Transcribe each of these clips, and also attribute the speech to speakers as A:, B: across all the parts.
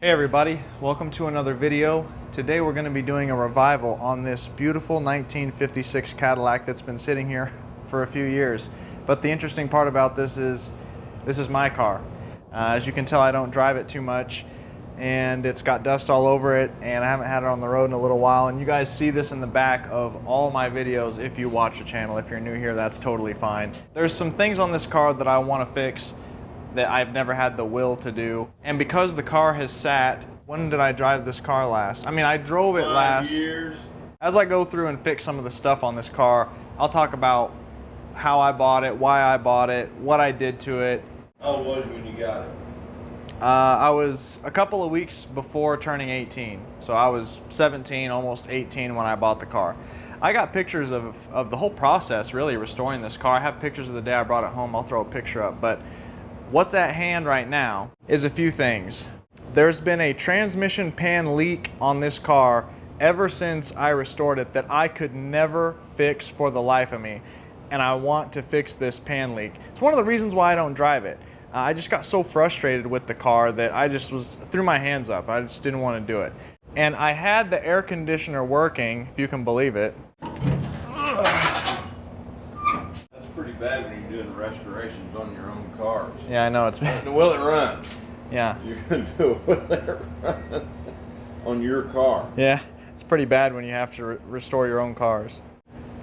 A: Hey everybody, welcome to another video. Today we're going to be doing a revival on this beautiful 1956 Cadillac that's been sitting here for a few years. But the interesting part about this is my car. As you can tell, I don't drive it too much and it's got dust all over it and I haven't had it on the road in a little while, and you guys see this in the back of all my videos if you watch the channel. If you're new here, that's totally fine. There's some things on this car that I want to fix that I've never had the will to do. And because the car has sat, when did I drive this car last? I mean, I drove it last 5 years. As I go through and fix some of the stuff on this car, I'll talk about how I bought it, why I bought it, what I did to it.
B: How old was you when you got it?
A: I was a couple of weeks before turning 18. So I was 17, almost 18 when I bought the car. I got pictures of the whole process, really, restoring this car. I have pictures of the day I brought it home. I'll throw a picture up. But what's at hand right now is a few things. There's been a transmission pan leak on this car ever since I restored it that I could never fix for the life of me. And I want to fix this pan leak. It's one of the reasons why I don't drive it. I just got so frustrated with the car that I just threw my hands up. I just didn't want to do it. And I had the air conditioner working, if you can believe it.
B: That's pretty bad when you're doing restorations on your own cars.
A: Yeah, I know.
B: Will it run?
A: Yeah.
B: You're going to do a will it run on your car.
A: Yeah, it's pretty bad when you have to restore your own cars.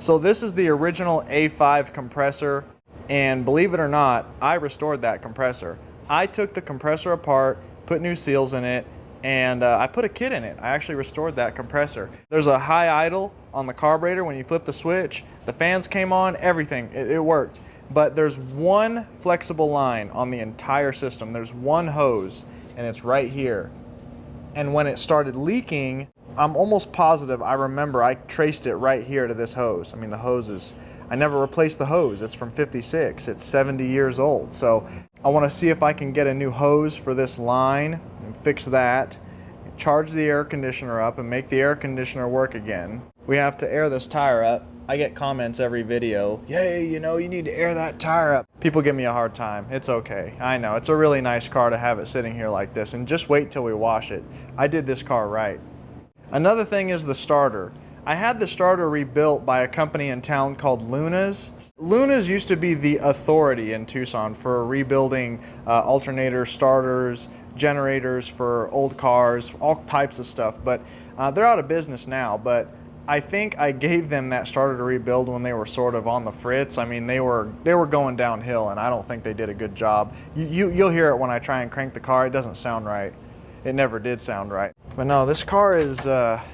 A: So this is the original A5 compressor, and believe it or not, I restored that compressor. I took the compressor apart, put new seals in it, and I put a kit in it. I actually restored that compressor. There's a high idle on the carburetor when you flip the switch. The fans came on, everything, it worked. But there's one flexible line on the entire system. There's one hose, and it's right here. And when it started leaking, I'm almost positive, I remember I traced it right here to this hose. I mean, the hose is, I never replaced the hose. It's from 56. It's 70 years old. So I want to see if I can get a new hose for this line and fix that, charge the air conditioner up and make the air conditioner work again. We have to air this tire up. I get comments every video, yay, you know, you need to air that tire up. People give me a hard time. It's okay. I know. It's a really nice car to have it sitting here like this, and just wait till we wash it. I did this car right. Another thing is the starter. I had the starter rebuilt by a company in town called Luna's. Luna's used to be the authority in Tucson for rebuilding alternator starters, generators for old cars, all types of stuff, but they're out of business now. But I think I gave them that starter to rebuild when they were sort of on the fritz. I mean, they were going downhill, and I don't think they did a good job. You'll hear it when I try and crank the car. It doesn't sound right. It never did sound right. But no, this car is, I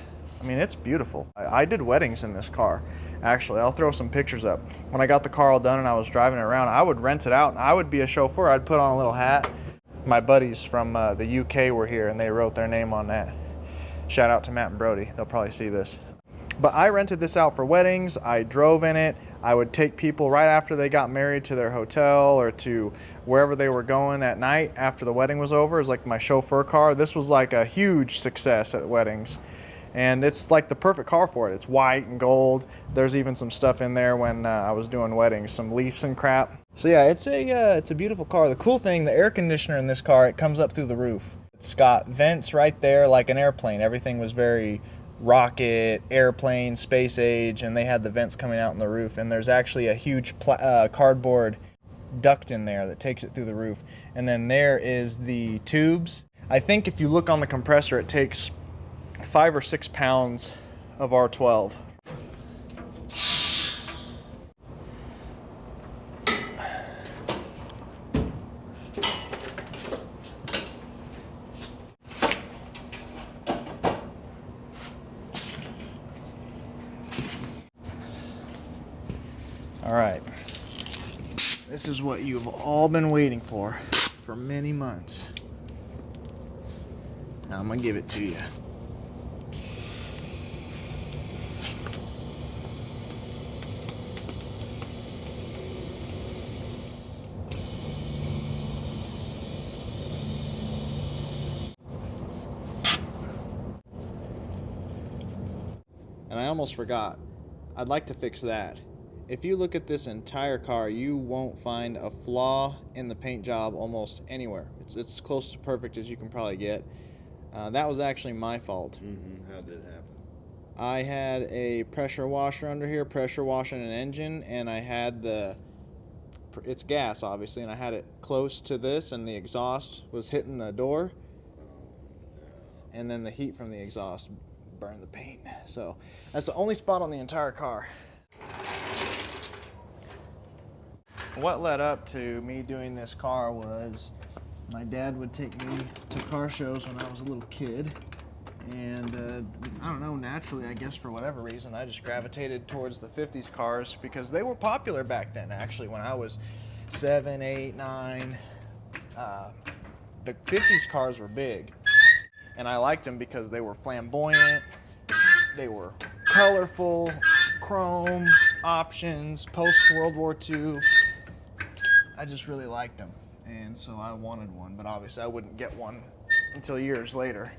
A: mean, it's beautiful. I did weddings in this car, actually. I'll throw some pictures up. When I got the car all done and I was driving it around, I would rent it out, and I would be a chauffeur. I'd put on a little hat. My buddies from the UK were here, and they wrote their name on that. Shout out to Matt and Brody. They'll probably see this. But I rented this out for weddings. I drove in it. I would take people right after they got married to their hotel or to wherever they were going at night after the wedding was over. It was like my chauffeur car. This was like a huge success at weddings. And it's like the perfect car for it. It's white and gold. There's even some stuff in there when I was doing weddings, some leaves and crap. So yeah, it's a beautiful car. The cool thing, the air conditioner in this car, it comes up through the roof. It's got vents right there like an airplane. Everything was very rocket, airplane, space age, and they had the vents coming out in the roof. And there's actually a huge cardboard duct in there that takes it through the roof. And then there is the tubes. I think if you look on the compressor, it takes 5 or 6 pounds of R12. All right, this is what you've all been waiting for many months. Now I'm gonna give it to you. And I almost forgot, I'd like to fix that. If you look at this entire car, you won't find a flaw in the paint job almost anywhere. It's as close to perfect as you can probably get. That was actually my fault.
B: How did it happen?
A: I had a pressure washer under here, pressure washing an engine, and I had it's gas obviously, and I had it close to this, and the exhaust was hitting the door, and then the heat from the exhaust burned the paint. So that's the only spot on the entire car. What led up to me doing this car was my dad would take me to car shows when I was a little kid, and I don't know, naturally, I guess for whatever reason, I just gravitated towards the 50s cars because they were popular back then. Actually, when I was 7, 8, 9, the 50s cars were big, and I liked them because they were flamboyant, they were colorful, chrome options, post World War II. I just really liked them, and so I wanted one, but obviously I wouldn't get one until years later.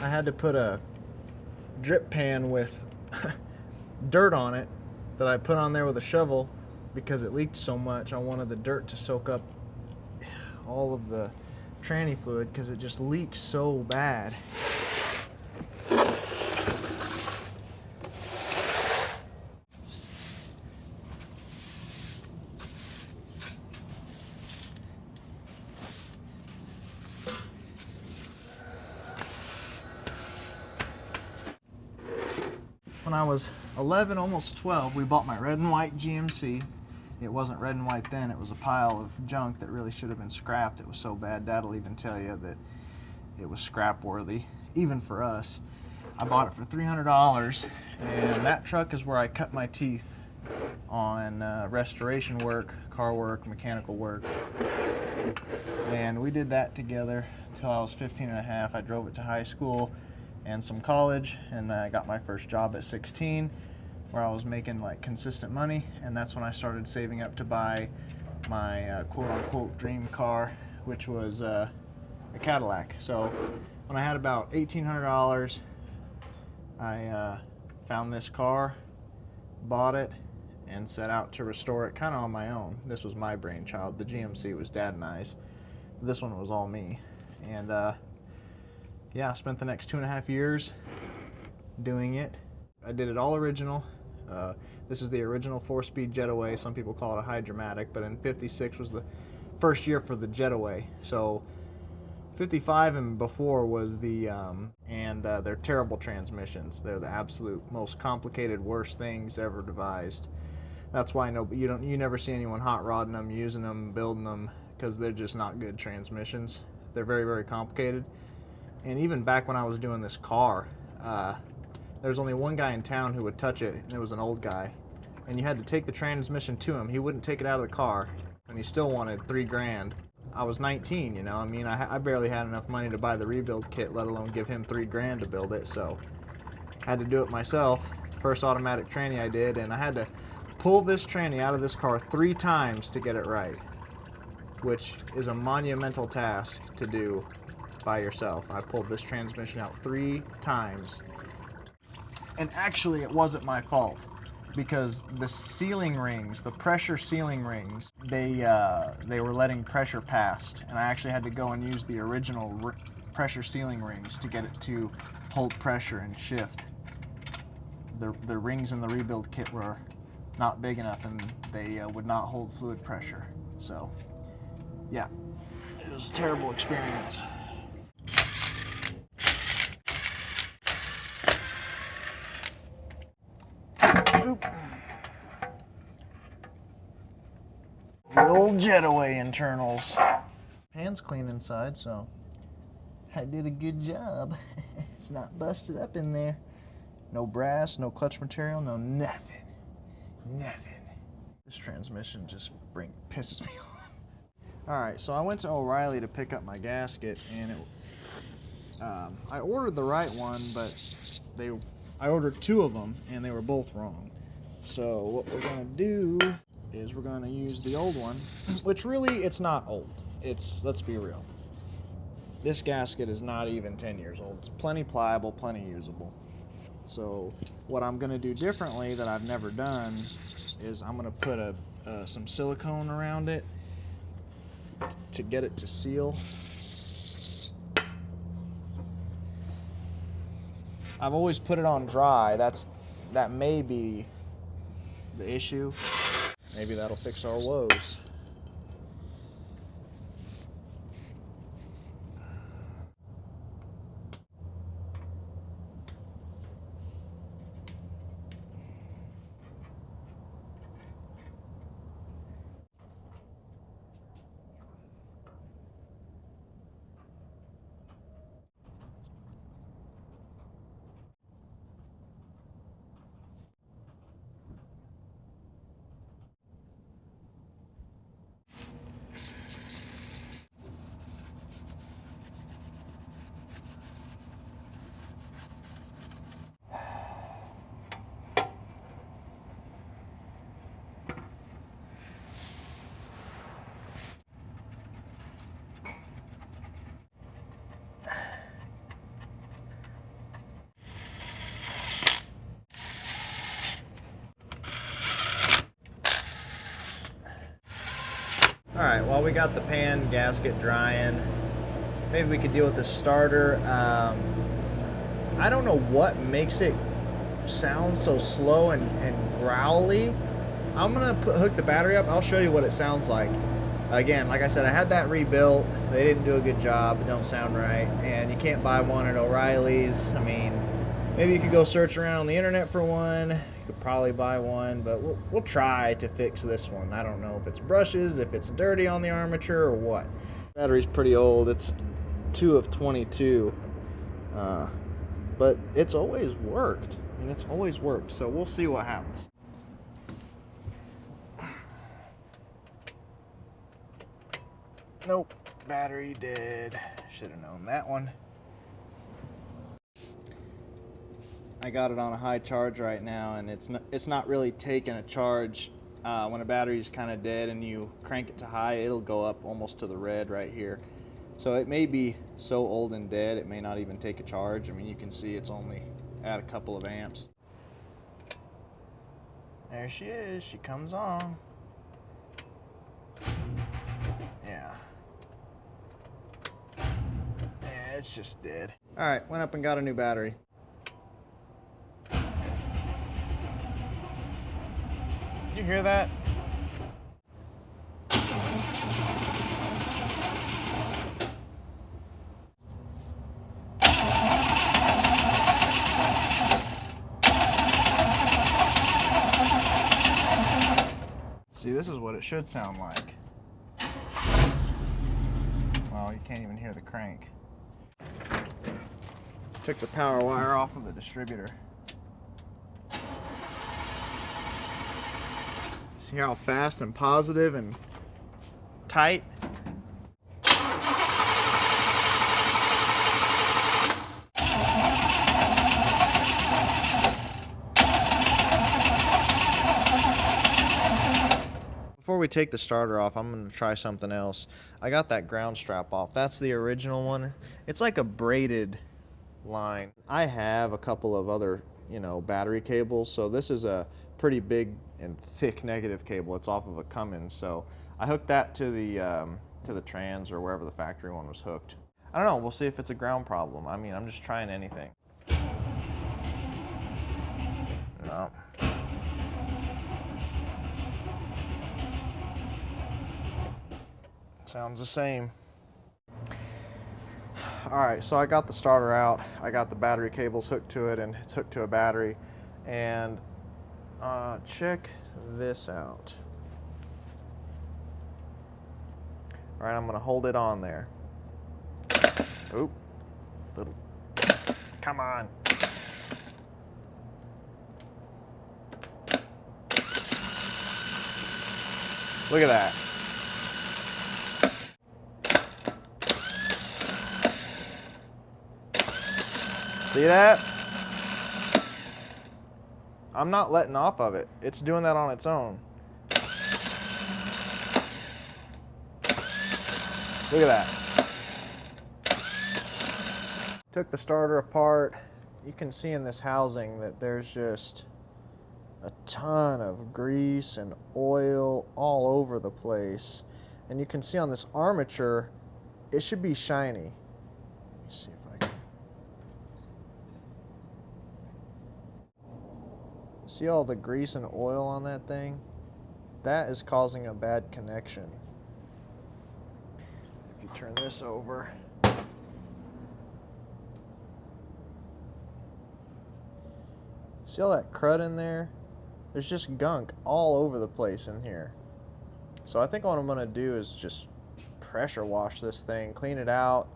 A: I had to put a drip pan with dirt on it that I put on there with a shovel because it leaked so much. I wanted the dirt to soak up all of the tranny fluid because it just leaks so bad. When I was 11, almost 12, we bought my red and white GMC. It wasn't red and white then, it was a pile of junk that really should have been scrapped. It was so bad, Dad will even tell you that it was scrap worthy, even for us. I bought it for $300, and that truck is where I cut my teeth on restoration work, car work, mechanical work. And we did that together until I was 15 and a half. I drove it to high school and some college, and I got my first job at 16 where I was making like consistent money, and that's when I started saving up to buy my quote-unquote dream car, which was a Cadillac. So when I had about $1,800, I found this car, bought it, and set out to restore it kind of on my own. This was my brainchild. The GMC was Dad and I's. This one was all me. And yeah, I spent the next 2.5 years doing it. I did it all original. This is the original 4-speed Jetaway. Some people call it a Hydromatic, but in 56 was the first year for the Jetaway. So 55 and before was the, they're terrible transmissions. They're the absolute most complicated, worst things ever devised. That's why you never see anyone hot rodding them, using them, building them, because they're just not good transmissions. They're very, very complicated. And even back when I was doing this car, there was only one guy in town who would touch it, and it was an old guy. And you had to take the transmission to him. He wouldn't take it out of the car, and he still wanted $3 grand. I was 19, you know. I mean, I barely had enough money to buy the rebuild kit, let alone give him $3 grand to build it. So I had to do it myself. First automatic tranny I did, and I had to pull this tranny out of this car 3 times to get it right, which is a monumental task to do by yourself. I pulled this transmission out 3 times. And actually, it wasn't my fault, because the sealing rings, the pressure sealing rings, they were letting pressure past, and I actually had to go and use the original pressure sealing rings to get it to hold pressure and shift. The rings in the rebuild kit were not big enough, and they would not hold fluid pressure. So, yeah, it was a terrible experience. Oop. The old Jetaway internals. Hands clean inside, so I did a good job. It's not busted up in there. No brass, no clutch material, no nothing. Nothing. This transmission just pisses me off. Alright, so I went to O'Reilly to pick up my gasket, and I ordered the right one, but I ordered 2 of them, and they were both wrong. So what we're going to do is we're going to use the old one, which really, it's not old. let's be real. This gasket is not even 10 years old. It's plenty pliable, plenty usable. So what I'm gonna do differently that I've never done is I'm gonna put some silicone around it to get it to seal. I've always put it on dry. That may be the issue. Maybe that'll fix our woes. Alright, while we got the pan gasket drying, maybe we could deal with the starter. I don't know what makes it sound so slow and growly. I'm gonna hook the battery up. I'll show you what it sounds like. Again, like I said, I had that rebuilt. They didn't do a good job. It don't sound right. And you can't buy one at O'Reilly's. I mean, maybe you could go search around on the internet for one. You could probably buy one, but we'll try to fix this one. I don't know if it's brushes, if it's dirty on the armature, or what. Battery's pretty old. It's 2 of 22. But it's always worked. I mean, it's always worked. So we'll see what happens. Nope, battery dead. Should have known that one. I got it on a high charge right now, and it's not really taking a charge. When a battery's kind of dead and you crank it to high, it'll go up almost to the red right here. So it may be so old and dead it may not even take a charge. I mean, you can see it's only at a couple of amps. There she is. She comes on. Yeah. Yeah, it's just dead. All right, went up and got a new battery. You hear that? See, this is what it should sound like. Well, you can't even hear the crank. Took the power wire off of the distributor. See how fast and positive and tight? Before we take the starter off, I'm going to try something else. I got that ground strap off. That's the original one. It's like a braided line. I have a couple of other, battery cables, so this is a pretty big and thick negative cable. It's off of a Cummins, so I hooked that to the trans or wherever the factory one was hooked. I don't know, we'll see if it's a ground problem. I mean, I'm just trying anything. No. Sounds the same. Alright, so I got the starter out. I got the battery cables hooked to it, and it's hooked to a battery. And check this out. Alright, I'm going to hold it on there. Oop. Come on. Look at that. See that? I'm not letting off of it. It's doing that on its own. Look at that. Took the starter apart. You can see in this housing that there's just a ton of grease and oil all over the place. And you can see on this armature, it should be shiny. Let me see if I can. See all the grease and oil on that thing? That is causing a bad connection. If you turn this over. See all that crud in there? There's just gunk all over the place in here. So I think what I'm gonna do is just pressure wash this thing, clean it out,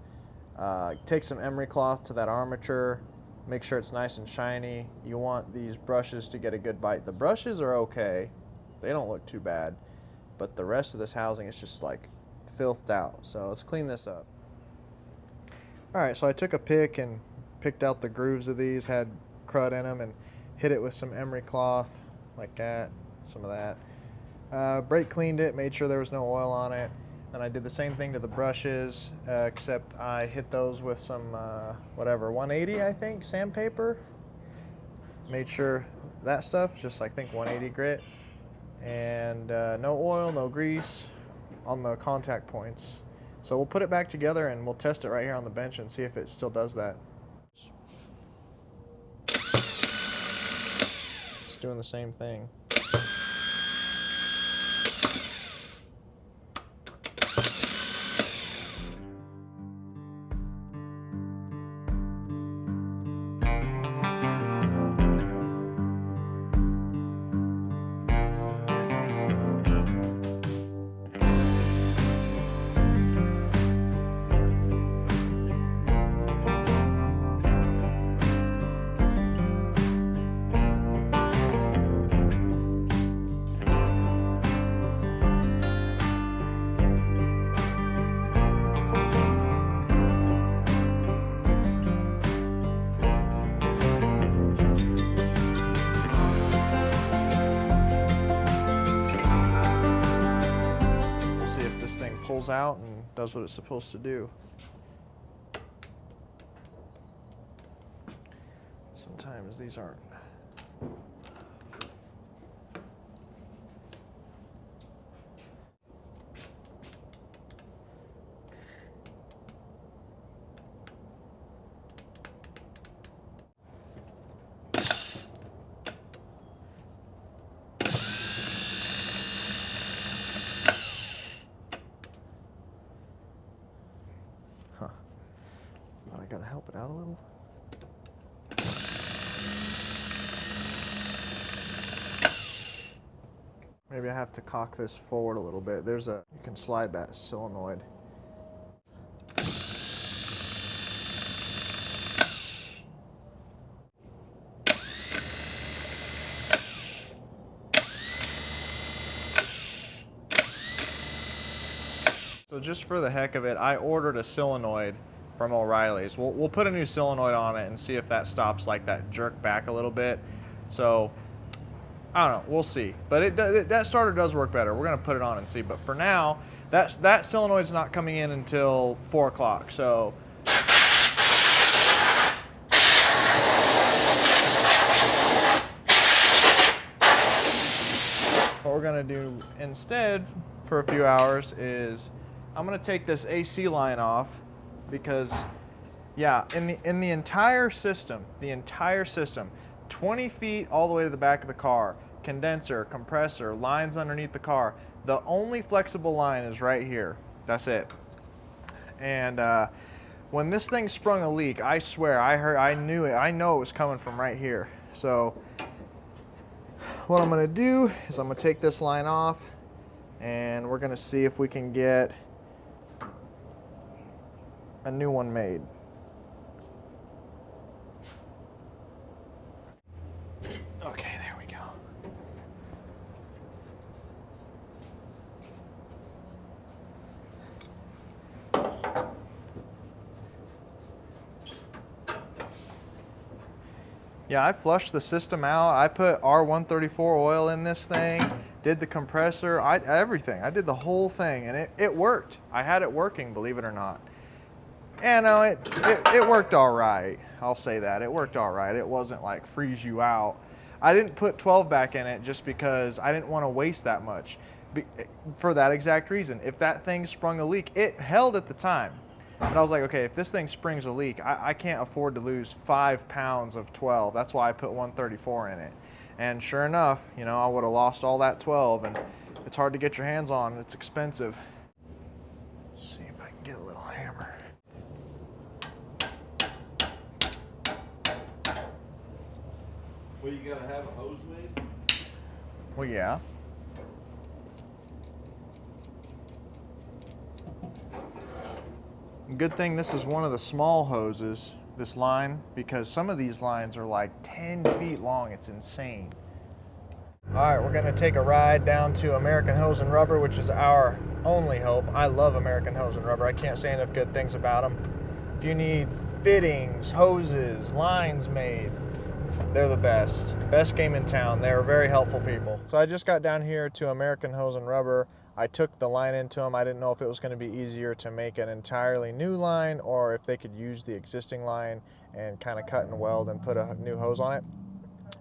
A: take some emery cloth to that armature, make sure it's nice and shiny. You want these brushes to get a good bite. The brushes are okay, they don't look too bad, but the rest of this housing is just like filthed out. So let's clean this up. All right, so I took a pick and picked out the grooves of these, had crud in them, and hit it with some emery cloth like that, some of that. Brake cleaned it, made sure there was no oil on it. And I did the same thing to the brushes, except I hit those with some, whatever, 180, I think, sandpaper. Made sure that stuff, just I think 180 grit. And no oil, no grease on the contact points. So we'll put it back together and we'll test it right here on the bench and see if it still does that. It's doing the same thing. Pulls out and does what it's supposed to do. Sometimes these aren't. But I gotta help it out a little. Maybe I have to cock this forward a little bit. You can slide that solenoid. So just for the heck of it, I ordered a solenoid from O'Reilly's. We'll put a new solenoid on it and see if that stops like that jerk back a little bit. So I don't know, we'll see. But that starter does work better. We're gonna put it on and see. But for now, that solenoid's not coming in until 4 o'clock. So what we're gonna do instead for a few hours is I'm gonna take this AC line off because, yeah, in the entire system, 20 feet all the way to the back of the car, condenser, compressor, lines underneath the car, the only flexible line is right here. That's it. And when this thing sprung a leak, I swear, I know it was coming from right here. So what I'm gonna do is I'm gonna take this line off and we're gonna see if we can get a new one made. Okay, there we go. Yeah, I flushed the system out. I put R134 oil in this thing, did the compressor, everything. I did the whole thing, and it worked. I had it working, believe it or not. And it worked all right. I'll say that. It worked all right. It wasn't like freeze you out. I didn't put 12 back in it just because I didn't want to waste that much. For that exact reason. If that thing sprung a leak, it held at the time. But I was like, okay, if this thing springs a leak, I can't afford to lose 5 pounds of 12. That's why I put 134 in it. And sure enough, you know, I would have lost all that 12, and it's hard to get your hands on. It's expensive. Let's see if I can get a little hammer.
B: Well, you gotta have a hose made?
A: Well, yeah. Good thing this is one of the small hoses, this line, because some of these lines are like 10 feet long. It's insane. All right, we're gonna take a ride down to American Hose and Rubber, which is our only hope. I love American Hose and Rubber. I can't say enough good things about them. If you need fittings, hoses, lines made, they're the best. Best game in town. They're very helpful people. So I just got down here to American Hose and Rubber. I took the line into them. I didn't know if it was going to be easier to make an entirely new line or if they could use the existing line and kind of cut and weld and put a new hose on it.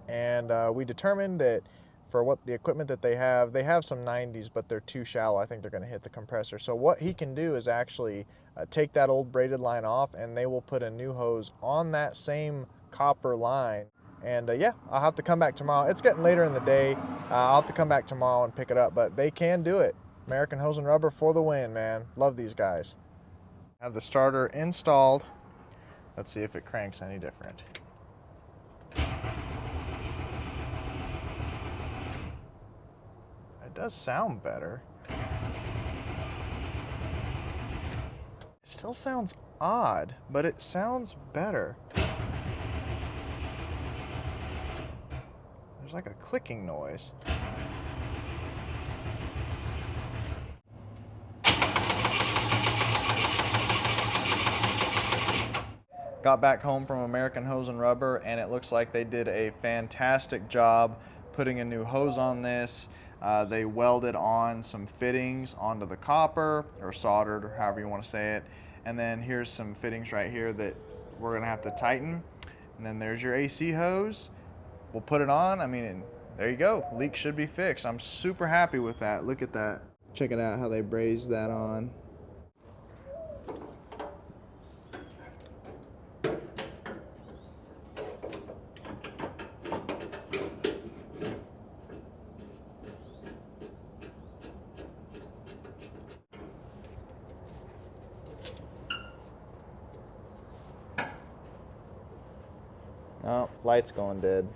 A: And we determined that for what the equipment that they have some 90s, but they're too shallow. I think they're going to hit the compressor. So what he can do is actually take that old braided line off, and they will put a new hose on that same copper line. And yeah, I'll have to come back tomorrow. It's getting later in the day. I'll have to come back tomorrow and pick it up, but they can do it. American Hose and Rubber for the win, man. Love these guys. Have the starter installed. Let's see if it cranks any different. It does sound better. It still sounds odd, but it sounds better. There's like a clicking noise. Got back home from American Hose and Rubber, and it looks like they did a fantastic job putting a new hose on this. They welded on some fittings onto the copper, or soldered, or however you want to say it. And then here's some fittings right here that we're gonna have to tighten. And then there's your AC hose. We'll put it on. I mean, there you go. Leak should be fixed. I'm super happy with that. Look at that. Check it out how they brazed that on. Oh, light's going dead.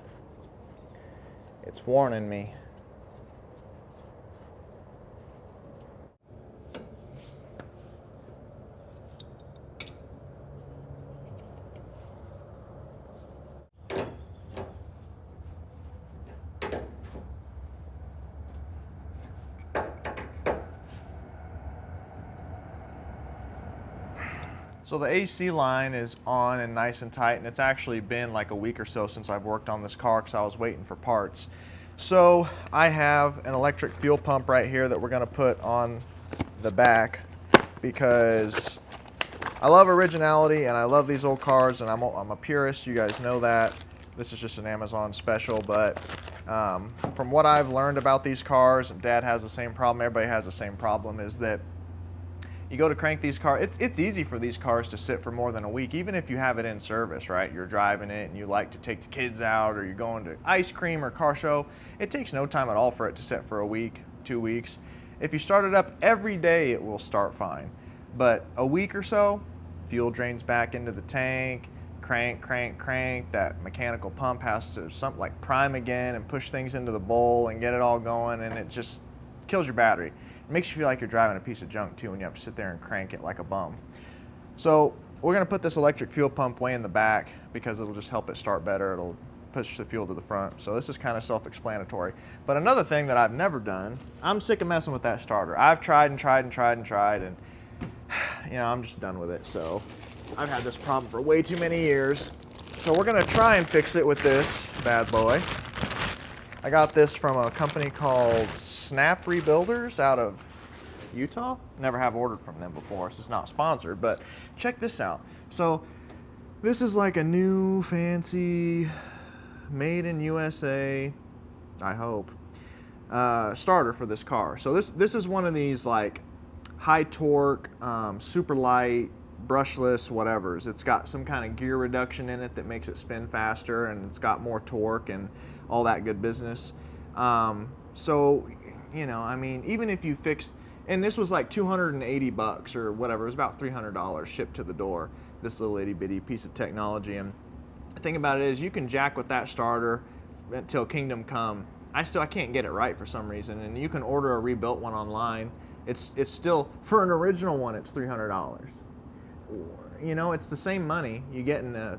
A: It's warning me. So the AC line is on and nice and tight, and it's actually been like a week or so since I've worked on this car because I was waiting for parts. So I have an electric fuel pump right here that we're going to put on the back because I love originality and I love these old cars, and I'm a purist. You guys know that. This is just an Amazon special, but from what I've learned about these cars, and Dad has the same problem, everybody has the same problem, is that you go to crank these cars, it's easy for these cars to sit for more than a week, even if you have it in service, right? You're driving it and you like to take the kids out, or you're going to ice cream or car show. It takes no time at all for it to sit for a week, 2 weeks. If you start it up every day, it will start fine. But a week or so, fuel drains back into the tank, crank, that mechanical pump has to like prime again and push things into the bowl and get it all going, and it just kills your battery. It makes you feel like you're driving a piece of junk too when you have to sit there and crank it like a bum. So we're going to put this electric fuel pump way in the back because it'll just help it start better. It'll push the fuel to the front. So this is kind of self-explanatory. But another thing that I've never done, I'm sick of messing with that starter. I've tried and you know, I'm just done with it. So I've had this problem for way too many years. So we're going to try and fix it with this bad boy. I got this from a company called Snap Rebuilders out of Utah. Never have ordered from them before, so it's not sponsored, but check this out. So this is like a new fancy made in USA, I hope, starter for this car. So this is one of these like high torque, super light, brushless whatevers. It's got some kind of gear reduction in it that makes it spin faster, and it's got more torque and all that good business. So, you know, I mean, even if you fix, and this was like 280 bucks or whatever, it was about $300 shipped to the door, this little itty bitty piece of technology. And the thing about it is you can jack with that starter until Kingdom Come. I can't get it right for some reason, and you can order a rebuilt one online. It's still, for an original one, it's $300. You know, it's the same money you get in a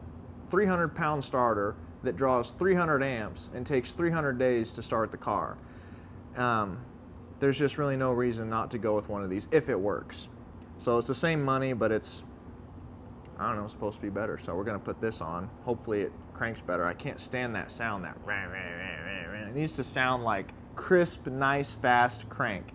A: 300-pound starter that draws 300 amps and takes 300 days to start the car. There's just really no reason not to go with one of these if it works. So it's the same money, but it's, I don't know, it's supposed to be better. So we're going to put this on. Hopefully it cranks better. I can't stand that sound, that rah, rah, rah, rah, rah. It needs to sound like crisp, nice, fast crank.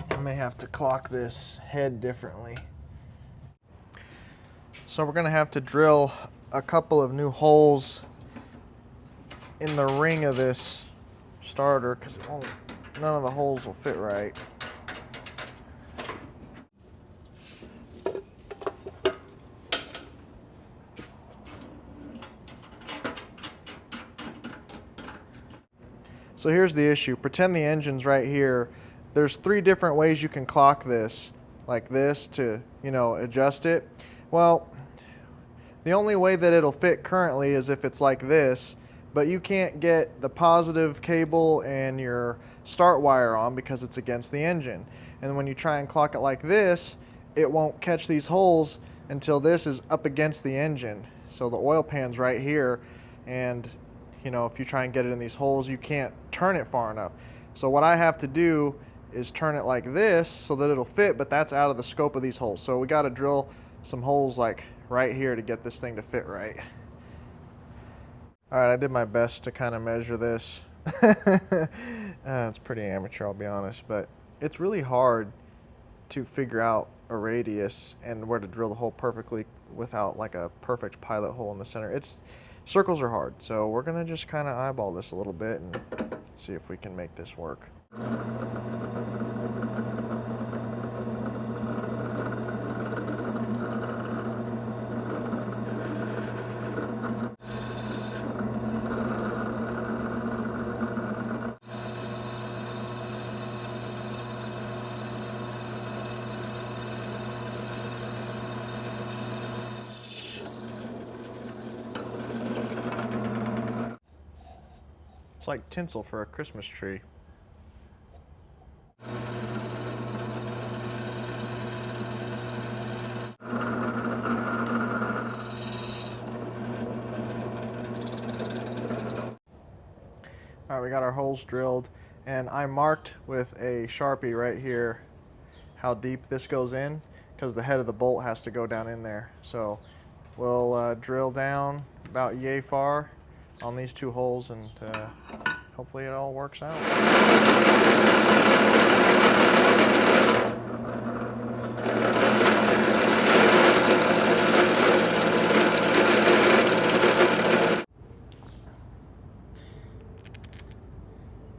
A: I may have to clock this head differently. So we're going to have to drill a couple of new holes in the ring of this starter because none of the holes will fit right. So here's the issue. Pretend the engine's right here. There's 3 different ways you can clock this, like this, to, you know, adjust it. Well, the only way that it'll fit currently is if it's like this, but you can't get the positive cable and your start wire on because it's against the engine. And when you try and clock it like this, it won't catch these holes until this is up against the engine. So the oil pan's right here, and you know, if you try and get it in these holes, you can't turn it far enough. So what I have to do is turn it like this so that it'll fit, but that's out of the scope of these holes. So we got to drill some holes like right here to get this thing to fit right. All right, I did my best to kind of measure this. It's pretty amateur, I'll be honest, but it's really hard to figure out a radius and where to drill the hole perfectly without like a perfect pilot hole in the center. Circles are hard, so we're gonna just kind of eyeball this a little bit and see if we can make this work. It's like tinsel for a Christmas tree. All right, we got our holes drilled, and I marked with a Sharpie right here how deep this goes in because the head of the bolt has to go down in there. So we'll drill down about yay far on these two holes, and hopefully it all works out.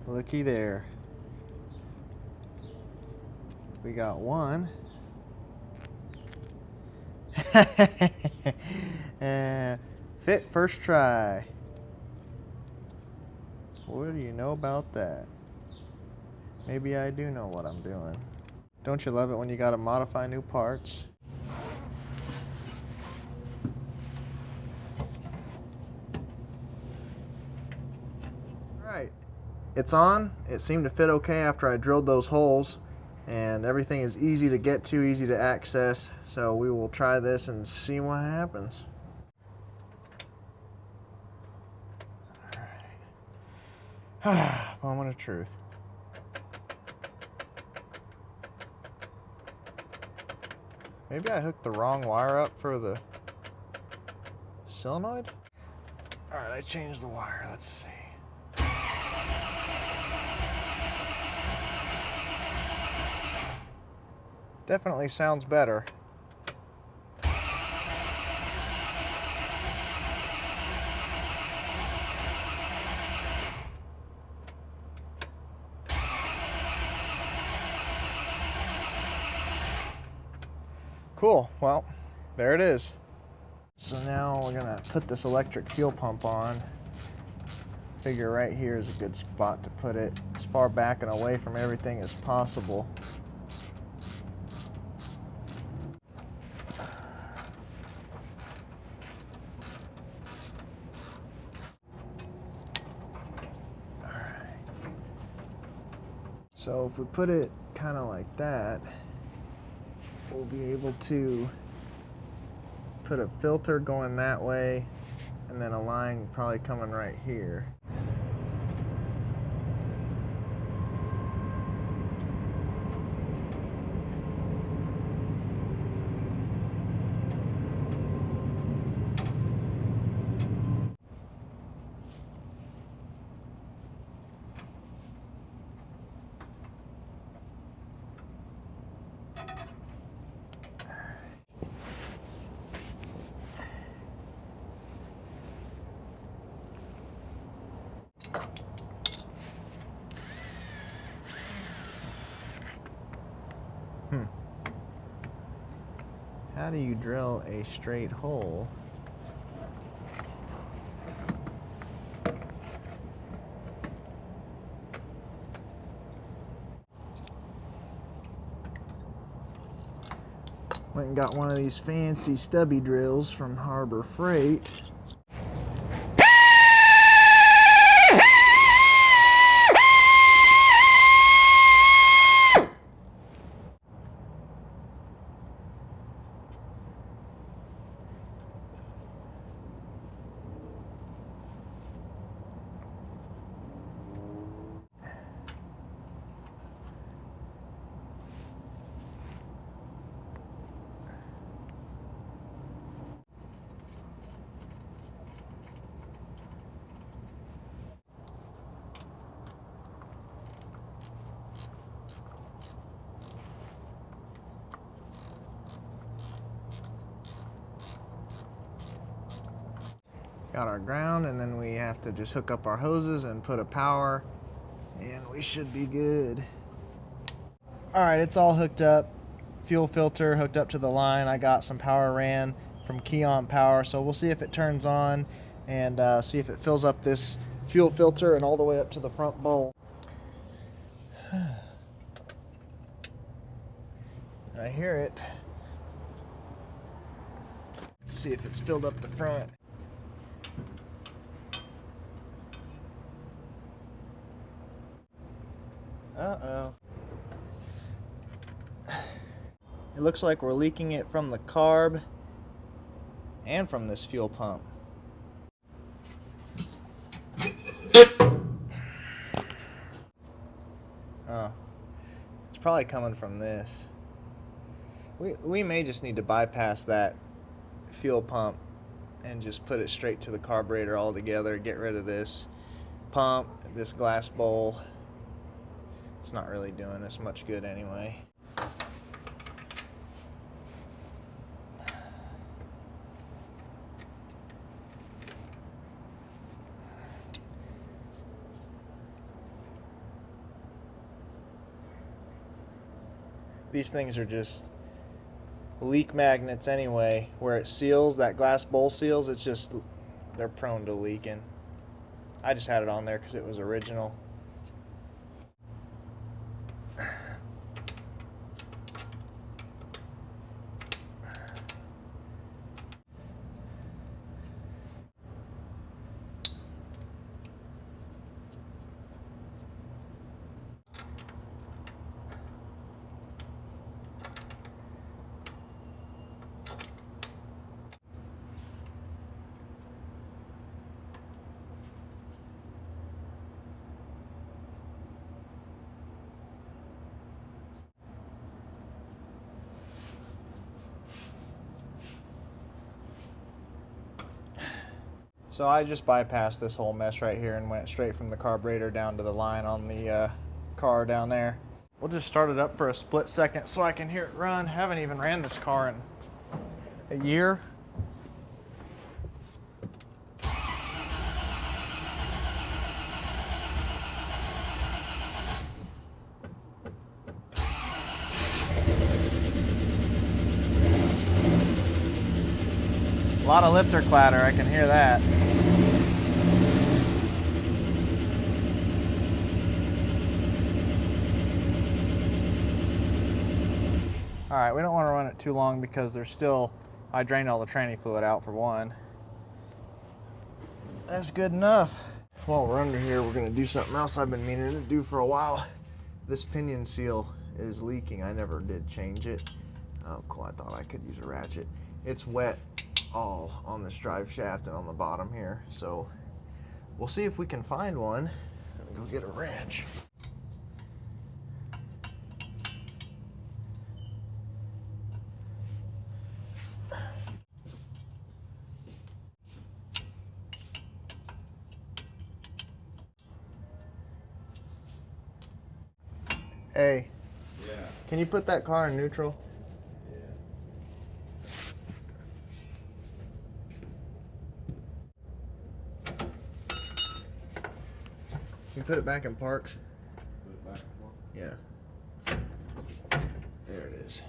A: Looky there. We got one. Fit first try. What do you know about that? Maybe I do know what I'm doing. Don't you love it when you gotta modify new parts? Alright, it's on. It seemed to fit okay after I drilled those holes, and everything is easy to get to, easy to access, so we will try this and see what happens. Alright, moment of truth. Maybe I hooked the wrong wire up for the solenoid? Alright, I changed the wire. Let's see. Definitely sounds better. Cool, well, there it is. So now we're gonna put this electric fuel pump on. Figure right here is a good spot to put it, as far back and away from everything as possible. So if we put it kind of like that, we'll be able to put a filter going that way and then a line probably coming right here. How do you drill a straight hole? Went and got one of these fancy stubby drills from Harbor Freight. Got our ground, and then we have to just hook up our hoses and put a power, and we should be good. Alright, it's all hooked up. Fuel filter hooked up to the line. I got some power ran from Keon Power, so we'll see if it turns on and see if it fills up this fuel filter and all the way up to the front bowl. I hear it. Let's see if it's filled up the front. Uh-oh. It looks like we're leaking it from the carb and from this fuel pump. Oh. It's probably coming from this. We may just need to bypass that fuel pump and just put it straight to the carburetor altogether. Get rid of this pump, this glass bowl. It's not really doing us much good anyway. These things are just leak magnets anyway. Where it seals, that glass bowl seals, it's just, they're prone to leaking. I just had it on there because it was original. So I just bypassed this whole mess right here and went straight from the carburetor down to the line on the car down there. We'll just start it up for a split second so I can hear it run. Haven't even ran this car in a year. A lot of lifter clatter, I can hear that. All right, we don't want to run it too long because there's still, I drained all the tranny fluid out for one. That's good enough. While we're under here, we're gonna do something else I've been meaning to do for a while. This pinion seal is leaking. I never did change it. Oh, cool, I thought I could use a ratchet. It's wet all on this drive shaft and on the bottom here. So we'll see if we can find one and go get a wrench. Hey.
B: Yeah.
A: Can you put that car in neutral? Can you put it back in parks?
B: Put it back in park?
A: Yeah. There it is.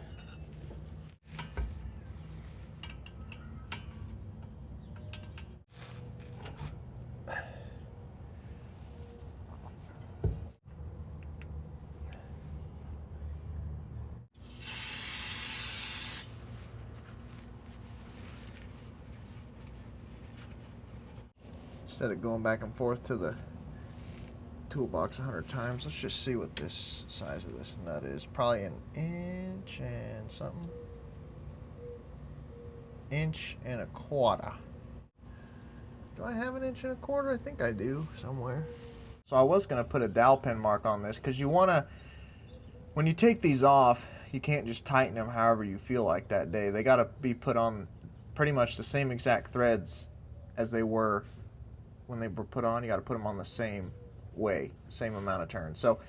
A: Instead of going back and forth to the toolbox 100 times, let's just see what this size of this nut is. Probably an inch and something. Inch and a quarter. Do I have an inch and a quarter? I think I do somewhere. So I was going to put a dowel pin mark on this because you want to, when you take these off, you can't just tighten them however you feel like that day. They got to be put on pretty much the same exact threads as they were when they were put on. You got to put them on the same way, same amount of turns. So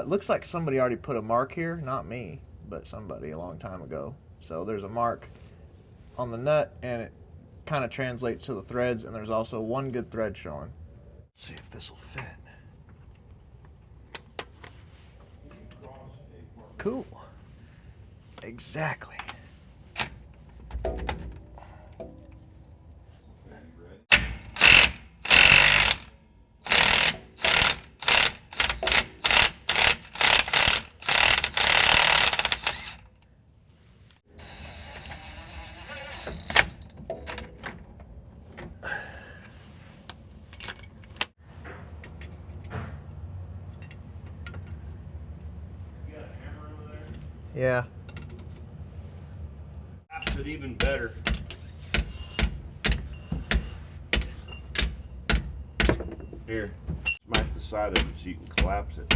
A: looks like somebody already put a mark here, not me, but somebody a long time ago. So there's a mark on the nut and it kind of translates to the threads, and there's also one good thread showing. Let's see if this will fit. Cool. Exactly. Yeah.
B: That's it even better. Here, smack the side of it so you can collapse it.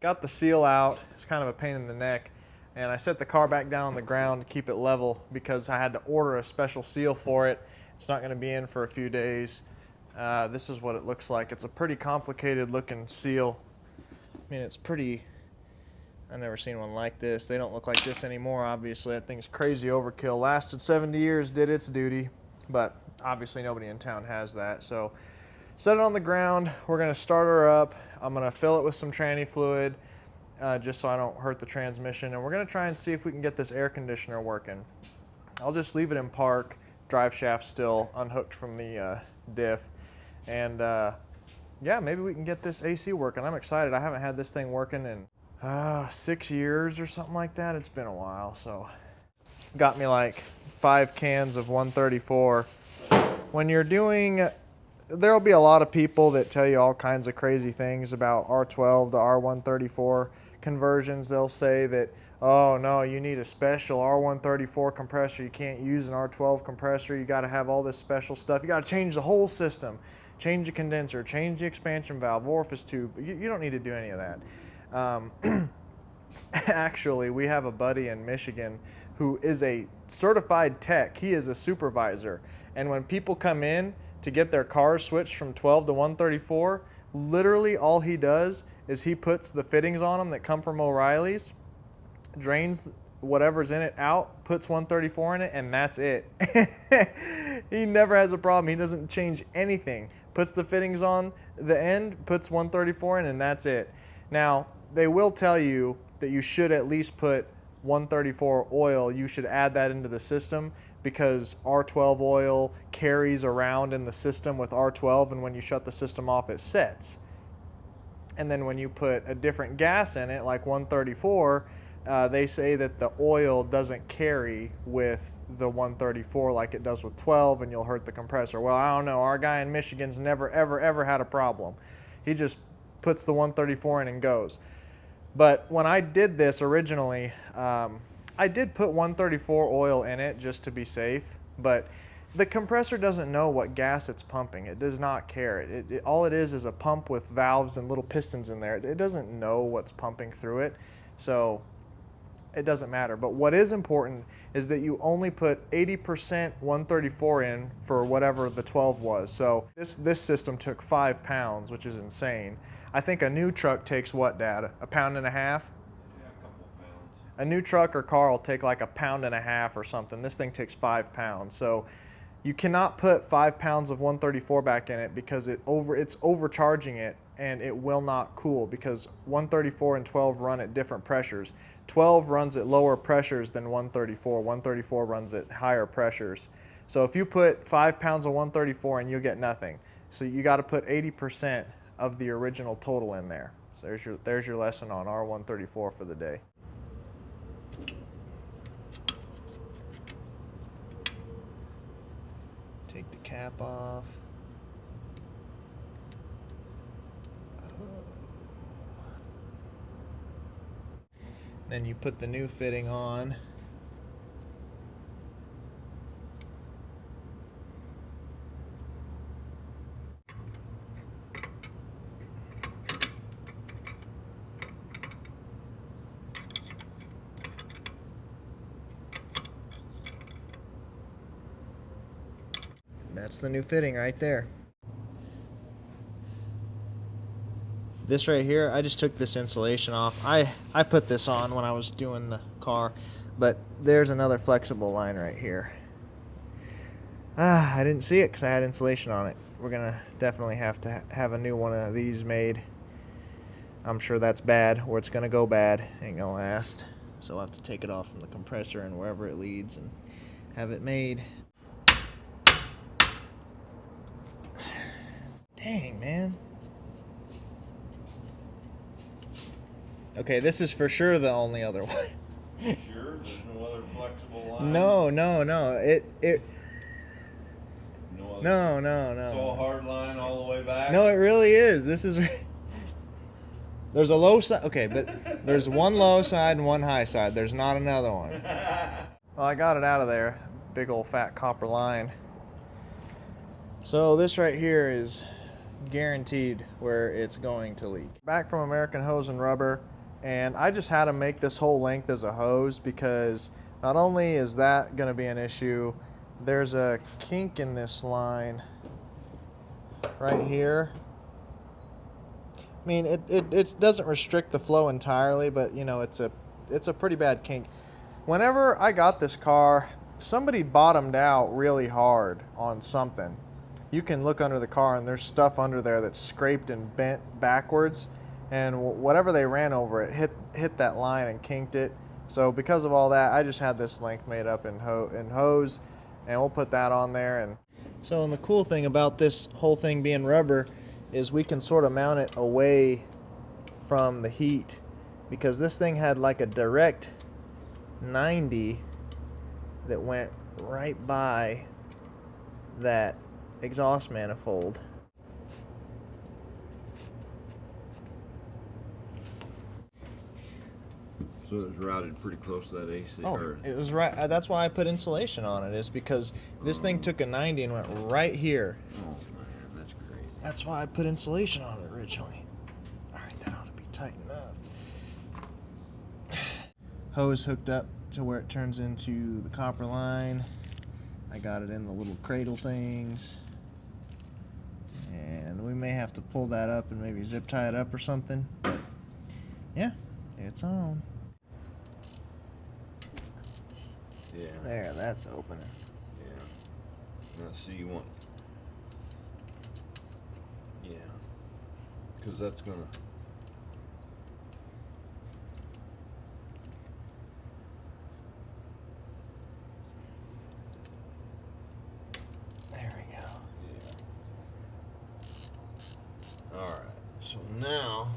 A: Got the seal out. It's kind of a pain in the neck. And I set the car back down on the ground to keep it level because I had to order a special seal for it. It's not going to be in for a few days. This is what it looks like. It's a pretty complicated looking seal. I mean, it's pretty, I've never seen one like this. They don't look like this anymore, obviously. That thing's crazy overkill. Lasted 70 years, did its duty, but obviously nobody in town has that. So set it on the ground. We're gonna start her up. I'm gonna fill it with some tranny fluid just so I don't hurt the transmission. And we're gonna try and see if we can get this air conditioner working. I'll just leave it in park, drive shaft still, unhooked from the diff. And yeah, maybe we can get this AC working. I'm excited. I haven't had this thing working in 6 years or something like that. It's been a while, so got me like 5 cans of 134. When you're doing, there'll be a lot of people that tell you all kinds of crazy things about R12 to R134 conversions. They'll say that, oh no, you need a special R134 compressor. You can't use an R12 compressor. You got to have all this special stuff. You got to change the whole system, change the condenser, change the expansion valve, orifice tube. You don't need to do any of that. Actually, we have a buddy in Michigan who is a certified tech. He is a supervisor. And when people come in to get their cars switched from 12 to 134, literally all he does is he puts the fittings on them that come from O'Reilly's, drains whatever's in it out, puts 134 in it, and that's it. He never has a problem. He doesn't change anything. Puts the fittings on the end, puts 134 in, and that's it. Now, they will tell you that you should at least put 134 oil. You should add that into the system because R12 oil carries around in the system with R12, and when you shut the system off, it sets. And then when you put a different gas in it, like 134, they say that the oil doesn't carry with the 134 like it does with 12, and you'll hurt the compressor. Well, I don't know. Our guy in Michigan's never, ever, ever had a problem. He just puts the 134 in and goes. But when I did this originally, I did put 134 oil in it just to be safe, but the compressor doesn't know what gas it's pumping. It does not care. All it is a pump with valves and little pistons in there. It doesn't know what's pumping through it, so it doesn't matter. But what is important is that you only put 80% 134 in for whatever the 12 was. So this system took 5 pounds, which is insane. I think a new truck takes what, Dad? A pound and a half?
B: Yeah, a couple pounds.
A: A new truck or car will take like a pound and a half or something. This thing takes 5 pounds. So you cannot put 5 pounds of 134 back in it because it's overcharging it, and it will not cool because 134 and 12 run at different pressures. 12 runs at lower pressures than 134. 134 runs at higher pressures. So if you put 5 pounds of 134 in, you'll get nothing. So you got to put 80% of the original total in there. So there's your lesson on R134 for the day. Take the cap off. Then you put the new fitting on. That's the new fitting right there. This right here, I just took this insulation off. I put this on when I was doing the car, but there's another flexible line right here. I didn't see it because I had insulation on it. We're gonna definitely have to have a new one of these made. I'm sure that's bad, or it's gonna go bad. Ain't gonna last. So I'll have to take it off from the compressor and wherever it leads and have it made. Dang, man. Okay, this is for sure the only other one.
B: Sure? There's no other flexible line?
A: No.
B: No other.
A: No.
B: It's all hard line all the way back?
A: No, it really is. This is... There's a low side. Okay, but there's one low side and one high side. There's not another one. Well, I got it out of there. Big old fat copper line. So this right here is guaranteed where it's going to leak. Back from American Hose and Rubber, and I just had to make this whole length as a hose because not only is that going to be an issue, there's a kink in this line right here. I mean, it doesn't restrict the flow entirely, but you know, it's a pretty bad kink. Whenever I got this car, somebody bottomed out really hard on something. You can look under the car and there's stuff under there that's scraped and bent backwards, and whatever they ran over it hit that line and kinked it. So because of all that, I just had this length made up in hose, and we'll put that on there. And so, and the cool thing about this whole thing being rubber is we can sort of mount it away from the heat, because this thing had like a direct 90 that went right by that exhaust manifold.
B: So it was routed pretty close to that AC.
A: Oh, it was right. That's why I put insulation on it, is because this thing took a 90 and went right here.
B: Oh man, that's great.
A: That's why I put insulation on it originally. All right, that ought to be tight enough. Hose hooked up to where it turns into the copper line. I got it in the little cradle things. And we may have to pull that up and maybe zip tie it up or something. But yeah, it's on.
B: Yeah.
A: There, that's opening.
B: Yeah. Now see, you want. Yeah. Because that's gonna.
A: There we go.
B: Yeah. All right. So now,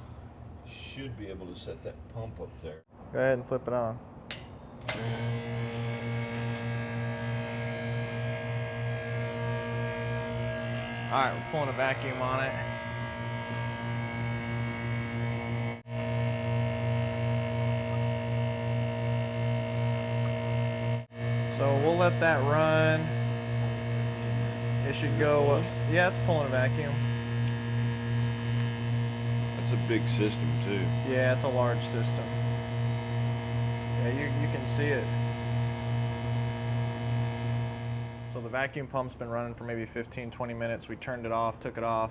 B: should be able to set that pump up there.
A: Go ahead and flip it on. Alright, we're pulling a vacuum on it. So we'll let that run. It should go, yeah, it's pulling a vacuum.
B: That's a big system too.
A: Yeah, it's a large system. Yeah, you can see it. So the vacuum pump's been running for maybe 15-20 minutes. We turned it off, took it off,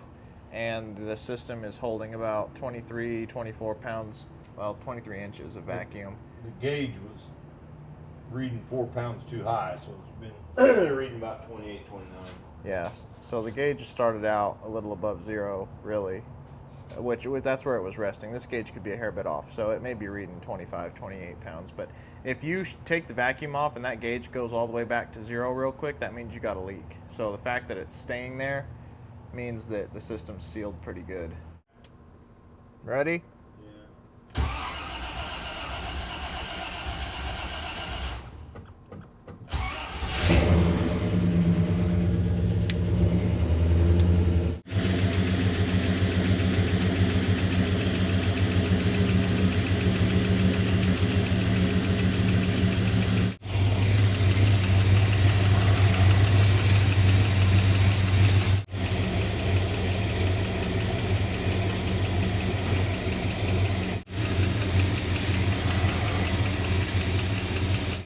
A: and the system is holding about 23, 24 pounds, well, 23 inches of vacuum.
C: The gauge was reading 4 pounds too high, so it's been reading about 28, 29.
A: Yeah, so the gauge started out a little above zero, really, which that's where it was resting. This gauge could be a hair bit off, so it may be reading 25, 28 pounds. But if you take the vacuum off and that gauge goes all the way back to zero real quick, that means you got a leak. So the fact that it's staying there means that the system's sealed pretty good. Ready?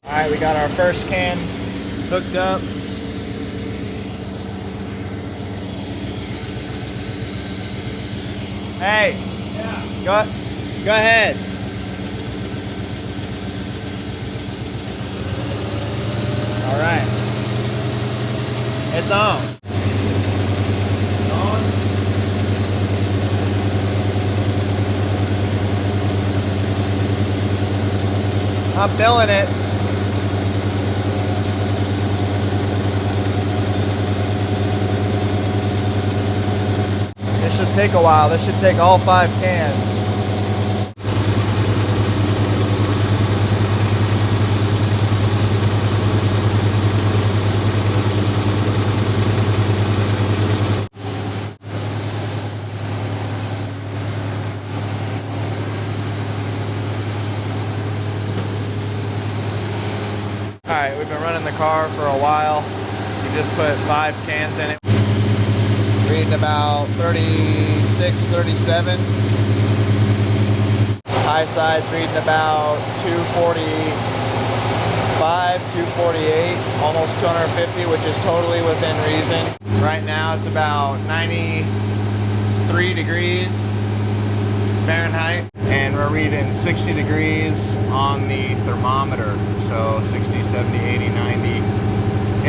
A: Alright, we got our first can hooked up. Hey! Yeah. Go ahead. Alright. It's on. I'm feeling it. This should take a while. This should take all 5 cans. Alright, we've been running the car for a while. We just put 5 cans in it. reading about 36, 37. High side's reading about 245, 248, almost 250, which is totally within reason. Right now it's about 93 degrees Fahrenheit, and we're reading 60 degrees on the thermometer. So 60, 70, 80, 90.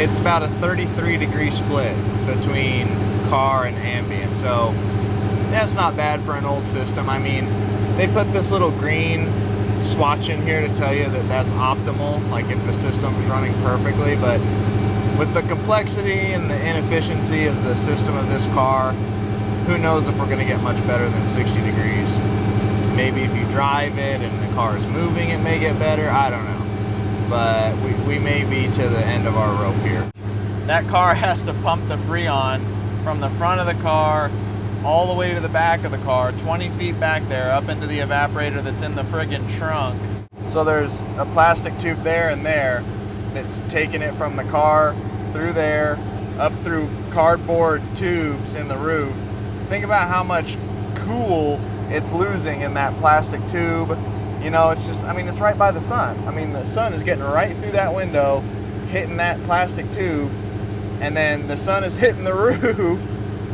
A: It's about a 33 degree split between car and ambient. So that's not bad for an old system. I mean, they put this little green swatch in here to tell you that that's optimal, like if the system's running perfectly, but with the complexity and the inefficiency of the system of this car, who knows if we're going to get much better than 60 degrees. Maybe if you drive it and the car is moving, it may get better. I don't know. But we may be to the end of our rope here. That car has to pump the Freon from the front of the car all the way to the back of the car, 20 feet back there, up into the evaporator that's in the friggin' trunk. So there's a plastic tube there and there that's taking it from the car through there, up through cardboard tubes in the roof. Think about how much cool it's losing in that plastic tube. You know, it's just, I mean, it's right by the sun. I mean, the sun is getting right through that window, hitting that plastic tube, and then the sun is hitting the roof.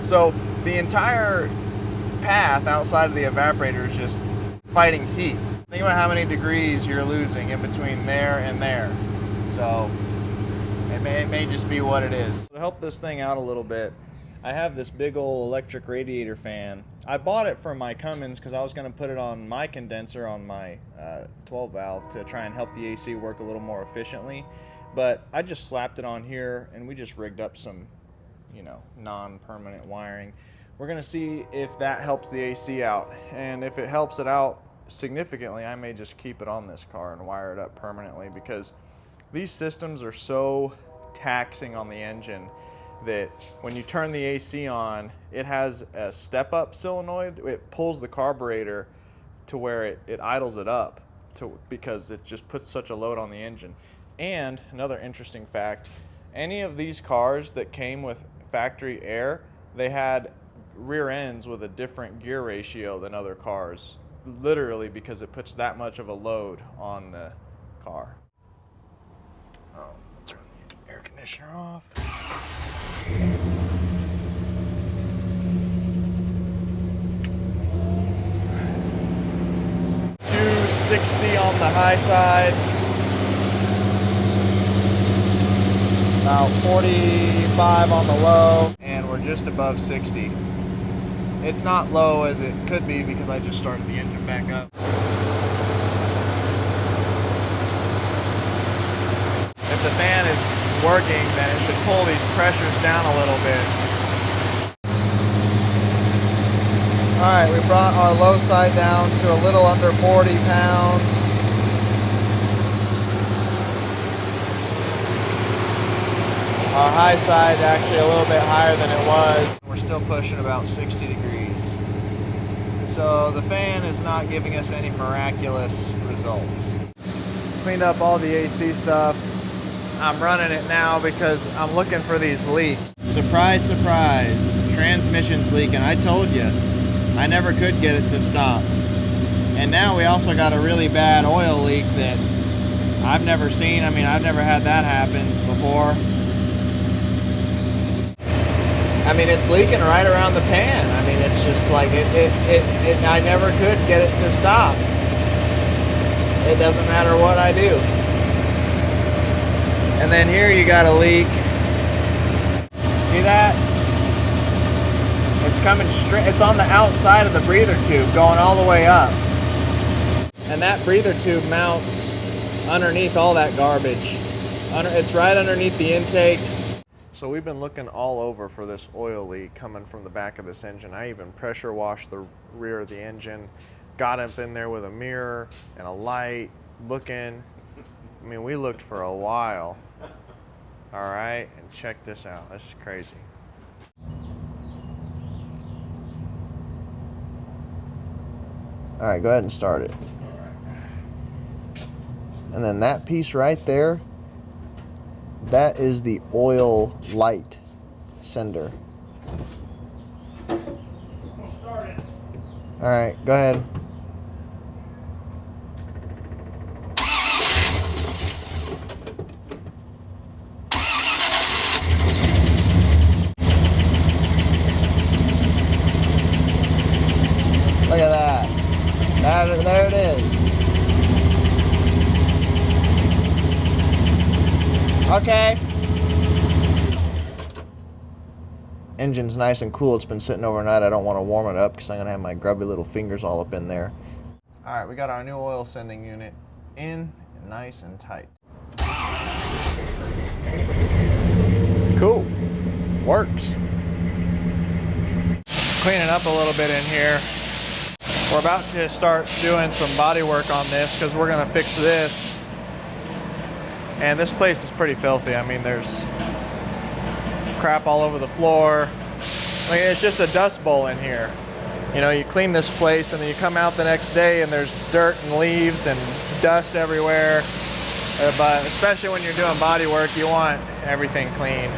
A: So the entire path outside of the evaporator is just fighting heat. Think about how many degrees you're losing in between there and there. So it may just be what it is. To help this thing out a little bit, I have this big old electric radiator fan. I bought it for my Cummins because I was going to put it on my condenser on my 12 valve to try and help the AC work a little more efficiently. But I just slapped it on here and we just rigged up some, you know, non-permanent wiring. We're going to see if that helps the AC out. And if it helps it out significantly, I may just keep it on this car and wire it up permanently, because these systems are so taxing on the engine that when you turn the AC on, it has a step-up solenoid. It pulls the carburetor to where it idles it up because it just puts such a load on the engine. And another interesting fact, any of these cars that came with factory air, they had rear ends with a different gear ratio than other cars, literally because it puts that much of a load on the car. Turn the air conditioner off. 260 on the high side, about 45 on the low, and we're just above 60. It's not low as it could be because I just started the engine back up. If the fan is working, then it should pull these pressures down a little bit. Alright, we brought our low side down to a little under 40 pounds. Our high side actually a little bit higher than it was. We're still pushing about 60 degrees. So the fan is not giving us any miraculous results. Cleaned up all the AC stuff. I'm running it now because I'm looking for these leaks. Surprise, surprise, transmission's leaking. I told you, I never could get it to stop. And now we also got a really bad oil leak that I've never seen. I mean, I've never had that happen before. I mean, it's leaking right around the pan. I mean, it's just like, I never could get it to stop. It doesn't matter what I do. And then here you got a leak. See that? It's coming straight, it's on the outside of the breather tube going all the way up. And that breather tube mounts underneath all that garbage. It's right underneath the intake. So we've been looking all over for this oil leak coming from the back of this engine. I even pressure washed the rear of the engine, got up in there with a mirror and a light, looking. I mean, we looked for a while. All right, and check this out. This is crazy. All right, go ahead and start it. And then that piece right there, that is the oil light sender. All right, go ahead. Look at that. There it is. Okay. Engine's nice and cool. It's been sitting overnight. I don't want to warm it up because I'm going to have my grubby little fingers all up in there. All right, we got our new oil sending unit in, nice and tight. Cool. Works. Cleaning up a little bit in here. We're about to start doing some body work on this because we're going to fix this. And this place is pretty filthy. I mean, there's crap all over the floor. I mean, it's just a dust bowl in here. You know, you clean this place and then you come out the next day and there's dirt and leaves and dust everywhere. But especially when you're doing body work, you want everything clean.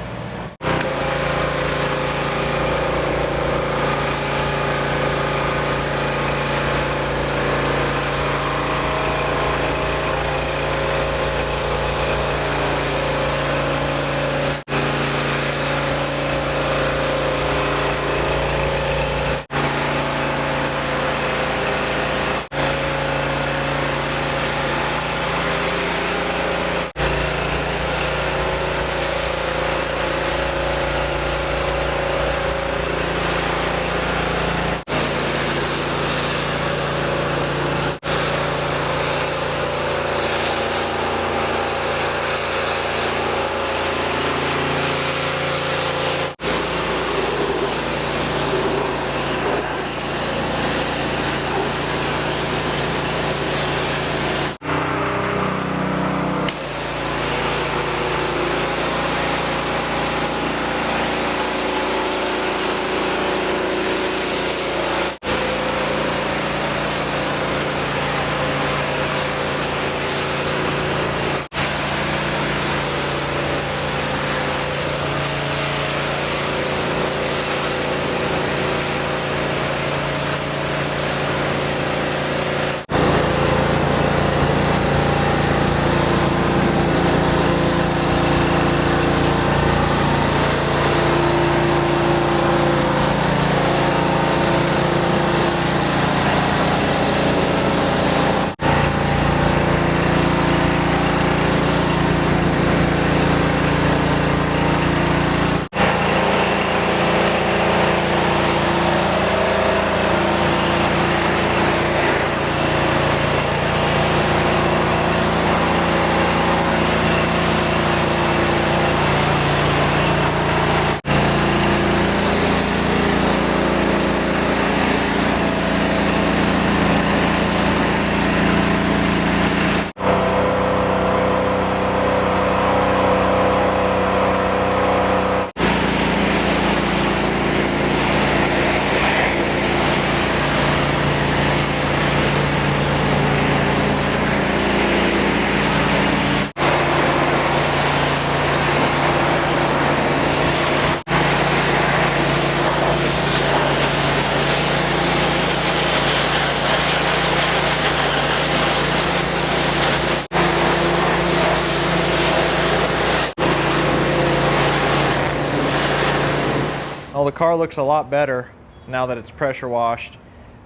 A: Well, the car looks a lot better now that it's pressure washed.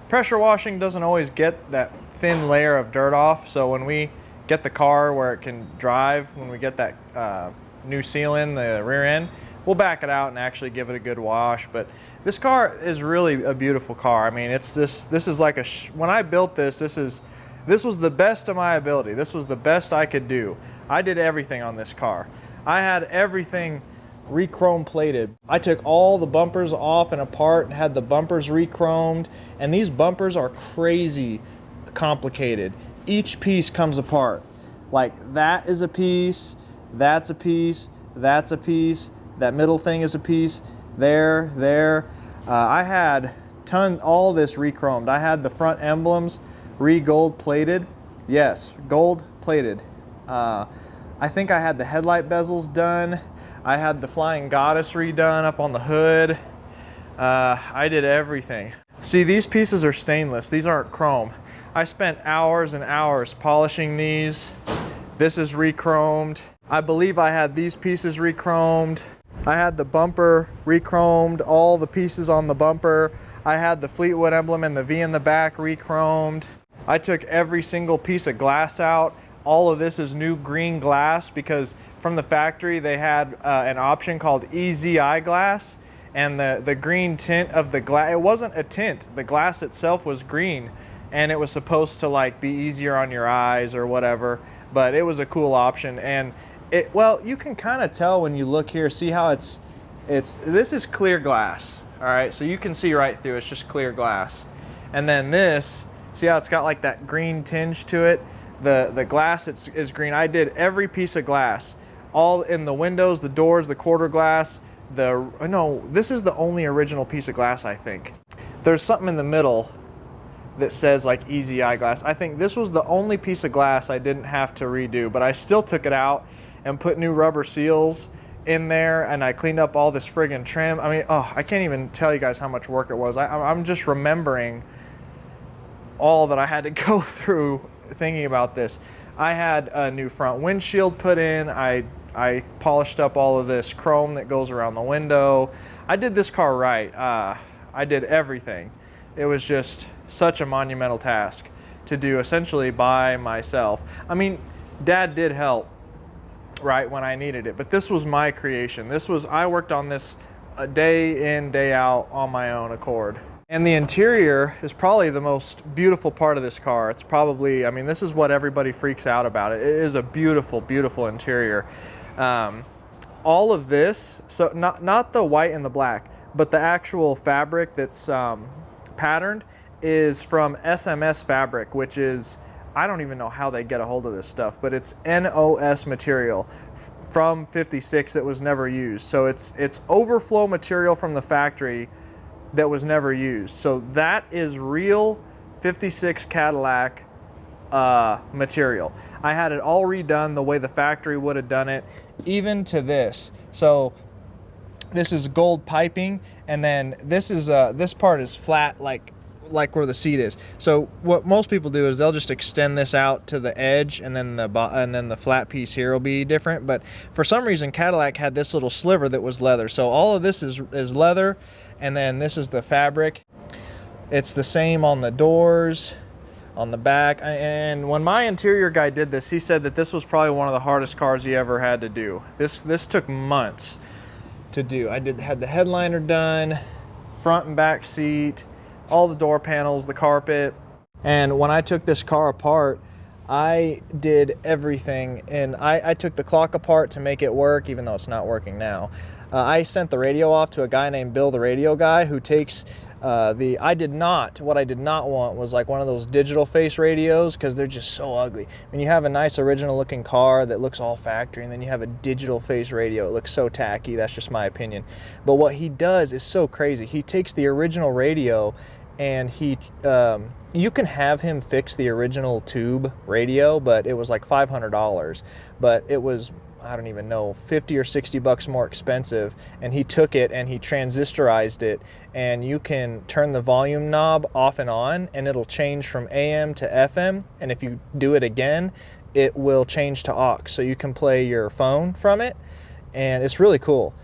A: Pressure washing doesn't always get that thin layer of dirt off, so when we get the car where it can drive, when we get that new seal in the rear end, we'll back it out and actually give it a good wash. But this car is really a beautiful car. I mean, it's this is like a when I built this, this was the best of my ability. This was the best I could do. I did everything on this car. I had everything re-chrome plated. I took all the bumpers off and apart and had the bumpers re-chromed, and these bumpers are crazy complicated. Each piece comes apart. Like, that is a piece, that's a piece, that's a piece, that middle thing is a piece, there. I had all this re-chromed. I had the front emblems re-gold plated. Yes, gold plated. I think I had the headlight bezels done. I had the Flying Goddess redone up on the hood. I did everything. See, these pieces are stainless. These aren't chrome. I spent hours and hours polishing these. This is re-chromed. I believe I had these pieces re-chromed. I had the bumper re-chromed, all the pieces on the bumper. I had the Fleetwood emblem and the V in the back re-chromed. I took every single piece of glass out. All of this is new green glass because from the factory they had an option called EZI glass, and the green tint of the glass, it wasn't a tint, the glass itself was green, and it was supposed to like be easier on your eyes or whatever, but it was a cool option. And it, well, you can kind of tell when you look here, see how this is clear glass, all right, so you can see right through, it's just clear glass. And then this, see how it's got like that green tinge to it? The glass is green. I did every piece of glass, all in the windows, the doors, the quarter glass. No, this is the only original piece of glass, I think. There's something in the middle that says like EZI glass. I think this was the only piece of glass I didn't have to redo, but I still took it out and put new rubber seals in there, and I cleaned up all this friggin' trim. I mean, oh, I can't even tell you guys how much work it was. I'm just remembering all that I had to go through thinking about this. I had a new front windshield put in. I polished up all of this chrome that goes around the window. I did this car right. I did everything. It was just such a monumental task to do essentially by myself. I mean, Dad did help, right, when I needed it, but this was my creation. I worked on this a day in, day out on my own accord. And the interior is probably the most beautiful part of this car. It's probably, I mean, this is what everybody freaks out about. It is a beautiful, beautiful interior. All of this, so not the white and the black, but the actual fabric that's patterned is from SMS fabric, which is, I don't even know how they get a hold of this stuff, but it's NOS material from 56 that was never used. So it's overflow material from the factory that was never used. So that is real 56 Cadillac material. I had it all redone the way the factory would have done it, even to this. So this is gold piping, and then this is this part is flat, like where the seat is. So what most people do is they'll just extend this out to the edge, and then the flat piece here will be different. But for some reason Cadillac had this little sliver that was leather. So all of this is leather, and then this is the fabric. It's the same on the doors, on the back. And when my interior guy did this, he said that this was probably one of the hardest cars he ever had to do. This took months to do. I had the headliner done, front and back seat, all the door panels, the carpet. And when I took this car apart, I did everything, and I took the clock apart to make it work, even though it's not working now. I sent the radio off to a guy named Bill, the radio guy, who takes what I did not want was like one of those digital face radios, because they're just so ugly. When you have a nice original looking car that looks all factory, and then you have a digital face radio, it looks so tacky. That's just my opinion. But what he does is so crazy. He takes the original radio, and you can have him fix the original tube radio, but it was like $500. But it was, I don't even know, 50 or 60 bucks more expensive. And he took it and he transistorized it, and you can turn the volume knob off and on, and it'll change from AM to FM. And if you do it again, it will change to aux, so you can play your phone from it, and it's really cool.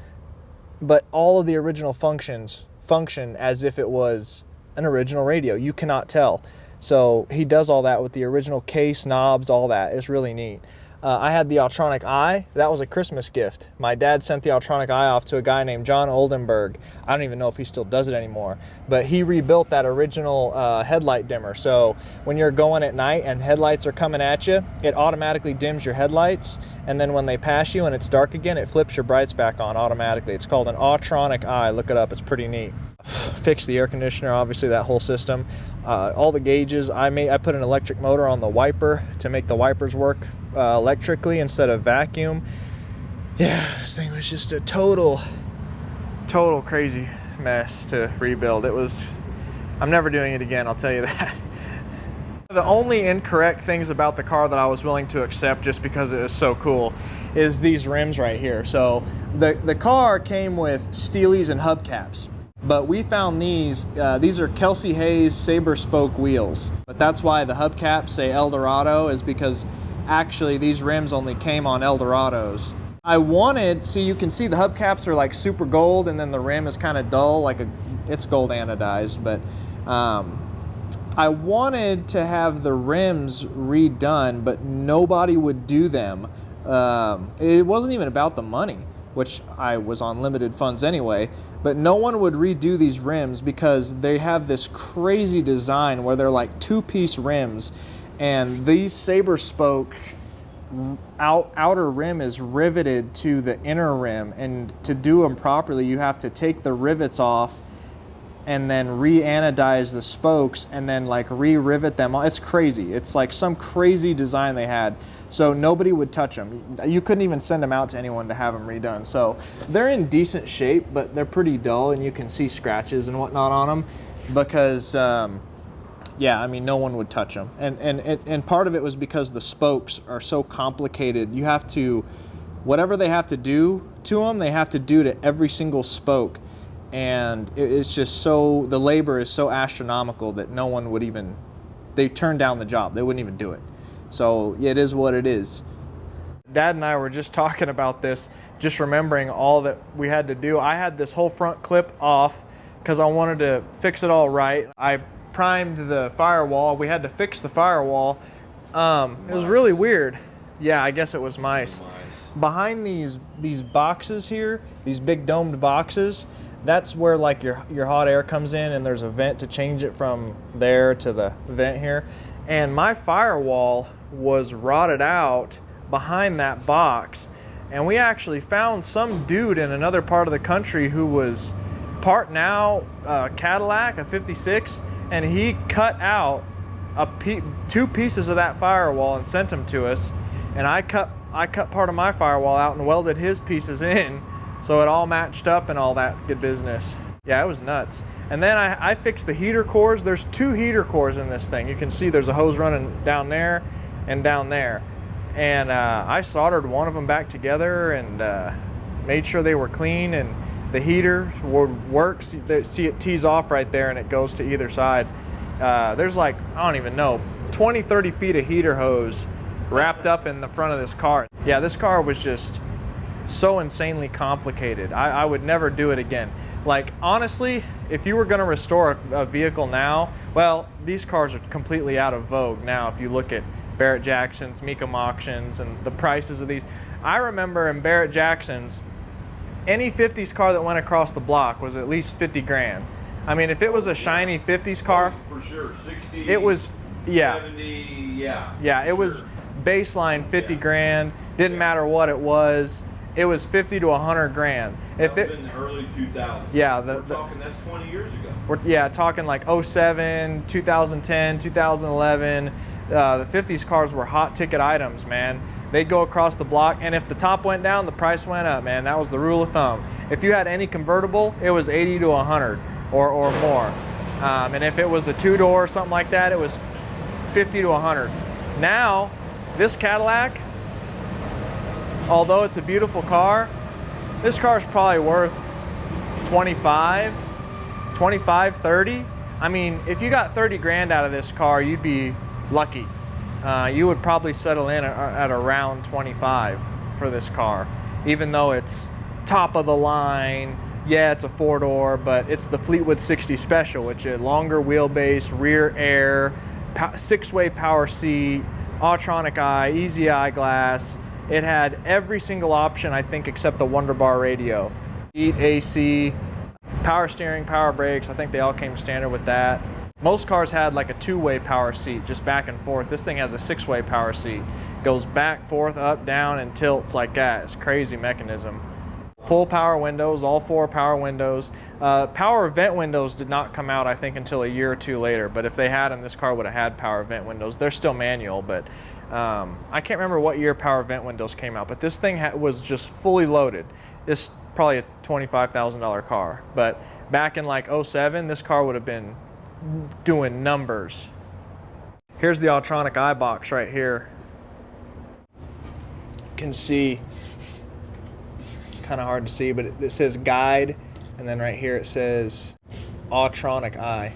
A: But all of the original functions function as if it was an original radio. You cannot tell. So he does all that with the original case, knobs, all that. It's really neat. I had the Altronic Eye. That was a Christmas gift. My dad sent the Altronic Eye off to a guy named John Oldenburg. I don't even know if he still does it anymore, but he rebuilt that original headlight dimmer. So when you're going at night and headlights are coming at you, it automatically dims your headlights, and then when they pass you and it's dark again, it flips your brights back on automatically. It's called an Altronic Eye. Look it up. It's pretty neat. Fixed the air conditioner, obviously, that whole system. All the gauges. I put an electric motor on the wiper to make the wipers work electrically instead of vacuum. Yeah, this thing was just a total crazy mess to rebuild. I'm never doing it again, I'll tell you that. The only incorrect things about the car that I was willing to accept just because it was so cool is these rims right here. So the car came with steelies and hubcaps. But we found these are Kelsey Hayes Sabre spoke wheels. But that's why the hubcaps say Eldorado, is because actually these rims only came on Eldorados. I wanted, see, you can see the hubcaps are like super gold, and then the rim is kind of dull, like it's gold anodized, but I wanted to have the rims redone, but nobody would do them. It wasn't even about the money, which I was on limited funds anyway, but no one would redo these rims because they have this crazy design where they're like two-piece rims, and these Sabre spoke outer rim is riveted to the inner rim, and to do them properly you have to take the rivets off and then re-anodize the spokes and then like re-rivet them. It's crazy. It's like some crazy design they had. So nobody would touch them. You couldn't even send them out to anyone to have them redone. So they're in decent shape, but they're pretty dull, and you can see scratches and whatnot on them because, yeah, I mean, no one would touch them. And part of it was because the spokes are so complicated. You have to, whatever they have to do to them, they have to do to every single spoke. And it's just so, the labor is so astronomical that no one would even, they turned down the job. They wouldn't even do it. So yeah, it is what it is. Dad and I were just talking about this, just remembering all that we had to do. I had this whole front clip off because I wanted to fix it all right. I primed the firewall. We had to fix the firewall. It was really weird. Yeah, I guess it was mice. Behind these boxes here, these big domed boxes, that's where like your hot air comes in, and there's a vent to change it from there to the vent here. And my firewall was rotted out behind that box, and we actually found some dude in another part of the country who was parting out a Cadillac, a 56, and he cut out two pieces of that firewall and sent them to us. And I cut part of my firewall out and welded his pieces in, so it all matched up and all that good business. Yeah, it was nuts. And then I fixed the heater cores. There's two heater cores in this thing. You can see there's a hose running down there and down there. And I soldered one of them back together and made sure they were clean, and the heater works. See, it tees off right there and it goes to either side. There's like, I don't even know, 20, 30 feet of heater hose wrapped up in the front of this car. Yeah, this car was just so insanely complicated. I would never do it again. Like, honestly, if you were going to restore a vehicle now, well, these cars are completely out of vogue now. If you look at Barrett Jackson's, Mecum auctions, and the prices of these. I remember in Barrett Jackson's, any 50s car that went across the block was at least 50 grand. I mean, if it was a shiny 50s car,
B: for sure, 60,
A: it was, yeah,
B: 70, yeah.
A: Yeah, it was baseline 50 grand. Didn't matter what it was. It was 50 to 100 grand.
B: That was in the early 2000s.
A: Yeah,
B: we're talking, that's 20 years ago.
A: We're talking like 07, 2010, 2011. The 50s cars were hot ticket items, man. They'd go across the block, and if the top went down, the price went up, man. That was the rule of thumb. If you had any convertible, it was 80 to 100 or more. And if it was a two-door or something like that, it was 50 to 100. Now, this Cadillac, although it's a beautiful car, this car is probably worth 25, 30. I mean, if you got 30 grand out of this car, you'd be lucky. You would probably settle in at around 25 for this car, even though it's top of the line. Yeah, it's a four-door, but it's the Fleetwood 60 Special, which is longer wheelbase, rear air, six-way power seat, Autronic eye, easy eye glass. It had every single option, I think, except the Wonder Bar radio. Heat, AC, power steering, power brakes. I think they all came standard with that. Most cars had like a two-way power seat, just back and forth. This thing has a six-way power seat. Goes back, forth, up, down, and tilts like that. It's a crazy mechanism. Full power windows, all four power windows. Power vent windows did not come out, I think, until a year or two later. But if they had them, this car would have had power vent windows. They're still manual, but I can't remember what year power vent windows came out. But this thing was just fully loaded. It's probably a $25,000 car. But back in like 07, this car would have been doing numbers. Here's the Autronic eye box right here. You can see, kind of hard to see, but it says guide, and then right here it says Autronic eye.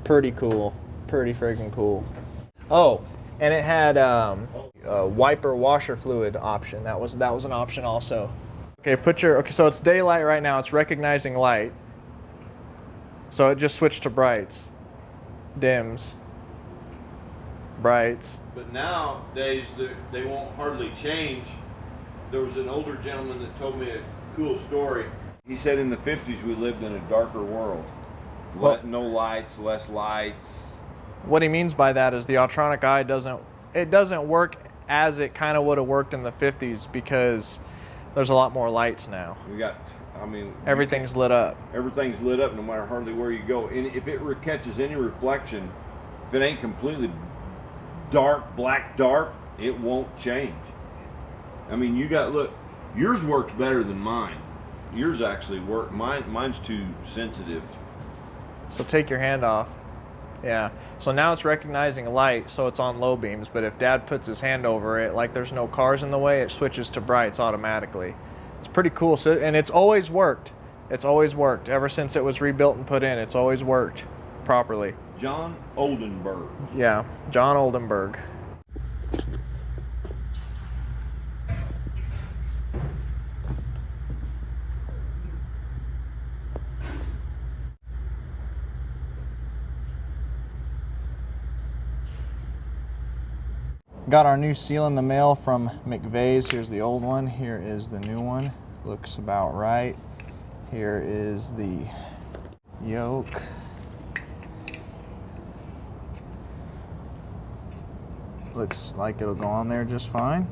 A: Pretty cool. Pretty freaking cool. Oh, and it had a wiper washer fluid option. That was an option also. Okay, so it's daylight right now. It's recognizing light. So it just switched to brights. Dims. Brights.
B: But nowadays, they won't hardly change. There was an older gentleman that told me a cool story. He said in the 50s we lived in a darker world. No lights, less lights.
A: What he means by that is the Autronic eye doesn't work as it kind of would have worked in the 50s because there's a lot more lights now. Everything's lit up.
B: Everything's lit up no matter hardly where you go. And if it catches any reflection, if it ain't completely dark, black dark, it won't change. Look, yours works better than mine. Yours actually works. Mine's too sensitive.
A: So take your hand off. Yeah. So now it's recognizing light, so it's on low beams. But if Dad puts his hand over it, like there's no cars in the way, it switches to brights automatically. It's pretty cool. So, and it's always worked. It's always worked. Ever since it was rebuilt and put in, it's always worked properly.
B: John Oldenburg.
A: Yeah, John Oldenburg. Got our new seal in the mail from McVeigh's. Here's the old one. Here is the new one. Looks about right. Here is the yoke. Looks like it'll go on there just fine.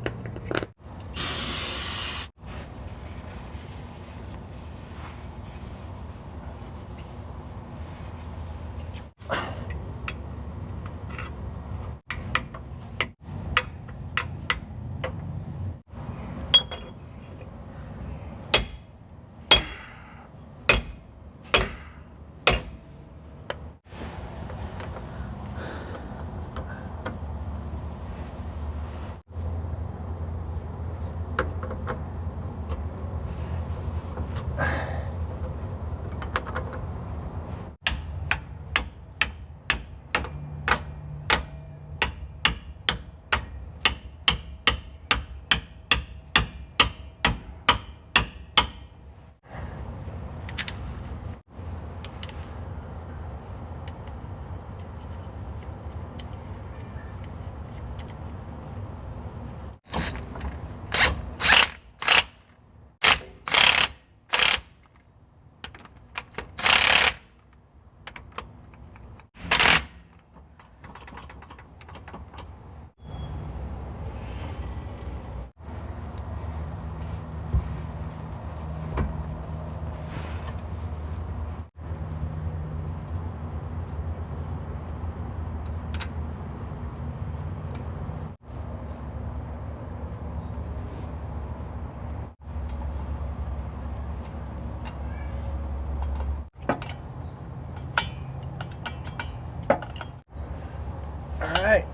A: Alright,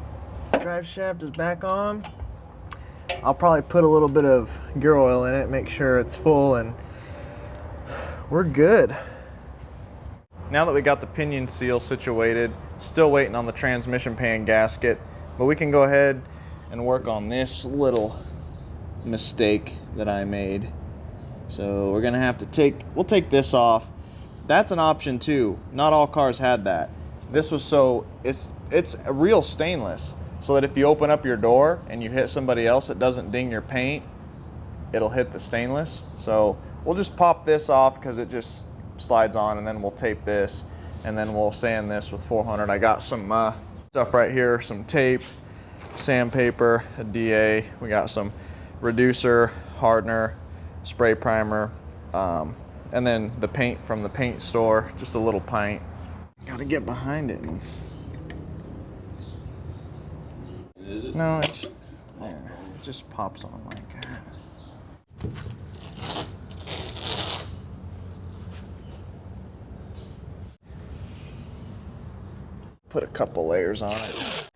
A: drive shaft is back on. I'll probably put a little bit of gear oil in it, make sure it's full, and we're good. Now that we got the pinion seal situated, still waiting on the transmission pan gasket, but we can go ahead and work on this little mistake that I made. So we're gonna have to we'll take this off. That's an option too. Not all cars had that. This was it's a real stainless, so that if you open up your door and you hit somebody else, it doesn't ding your paint. It'll hit the stainless. So we'll just pop this off because it just slides on, and then we'll tape this, and then we'll sand this with 400. I got some stuff right here, some tape, sandpaper, a DA. We got some reducer, hardener, spray primer, and then the paint from the paint store, just a little pint. Gotta get behind it.
B: Is it?
A: No, yeah, it just pops on like that. Put a couple layers on it.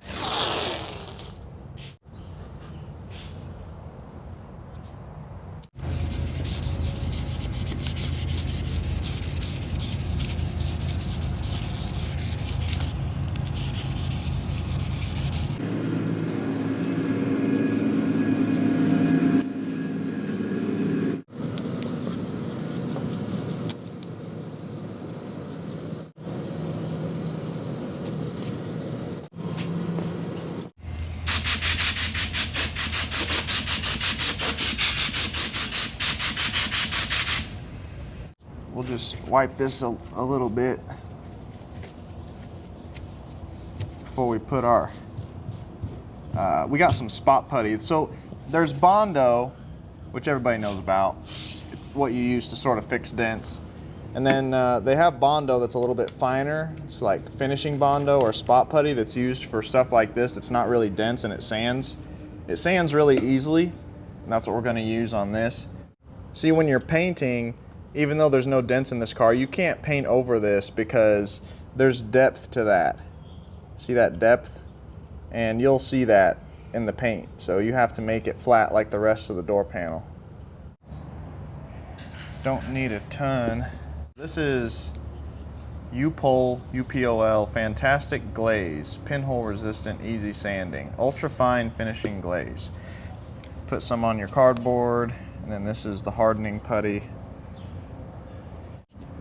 A: just wipe this a little bit before we put our, we got some spot putty. So there's Bondo, which everybody knows about. It's what you use to sort of fix dents. And then they have Bondo that's a little bit finer. It's like finishing Bondo or spot putty that's used for stuff like this. It's not really dense and it sands. It sands really easily. And that's what we're gonna use on this. See, when you're painting, even though there's no dents in this car, you can't paint over this because there's depth to that. See that depth? And you'll see that in the paint. So you have to make it flat like the rest of the door panel. Don't need a ton. This is U-Pol, U-P-O-L, Fantastic Glaze, pinhole resistant, easy sanding, ultra fine finishing glaze. Put some on your cardboard, and then this is the hardening putty.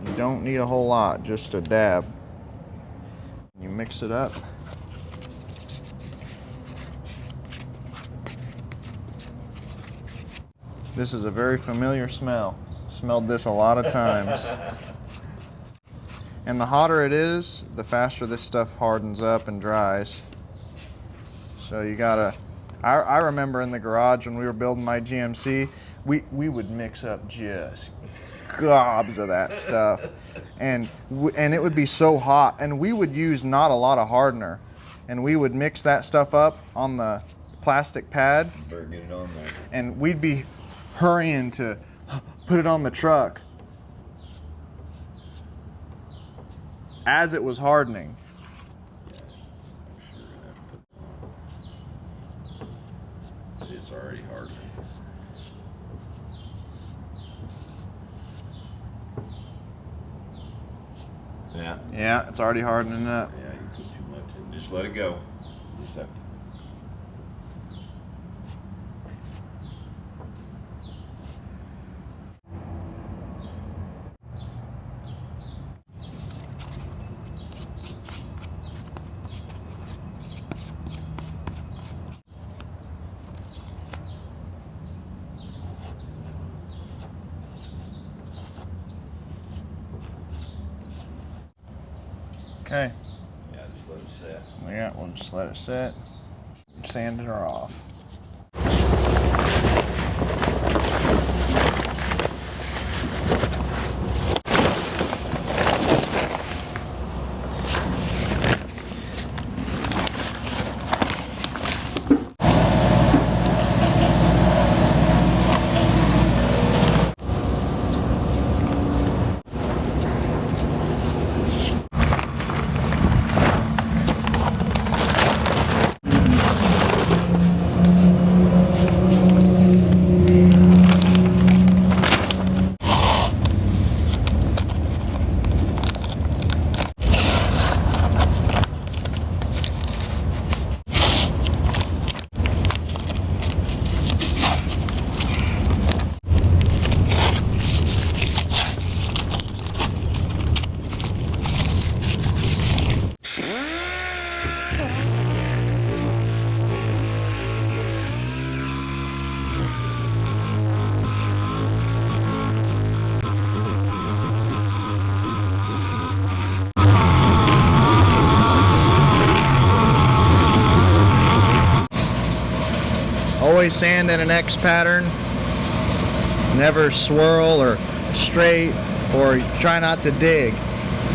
A: You don't need a whole lot, just a dab. You mix it up. This is a very familiar smell. Smelled this a lot of times. And the hotter it is, the faster this stuff hardens up and dries. So you gotta, I remember in the garage when we were building my GMC, we would mix up just gobs of that stuff. And it would be so hot. And we would use not a lot of hardener. And we would mix that stuff up on the plastic pad.
B: Better get it on there.
A: And we'd be hurrying to put it on the truck as it was hardening.
B: It's already hardening. Yeah.
A: Yeah, it's already hardening up.
B: Yeah, you put too much in. Just let it go. You just have to.
A: Okay.
B: Yeah, just let it set.
A: Yeah, we'll just let it set. Sand it off. Always sand in an X pattern. Never swirl or straight, or try not to dig.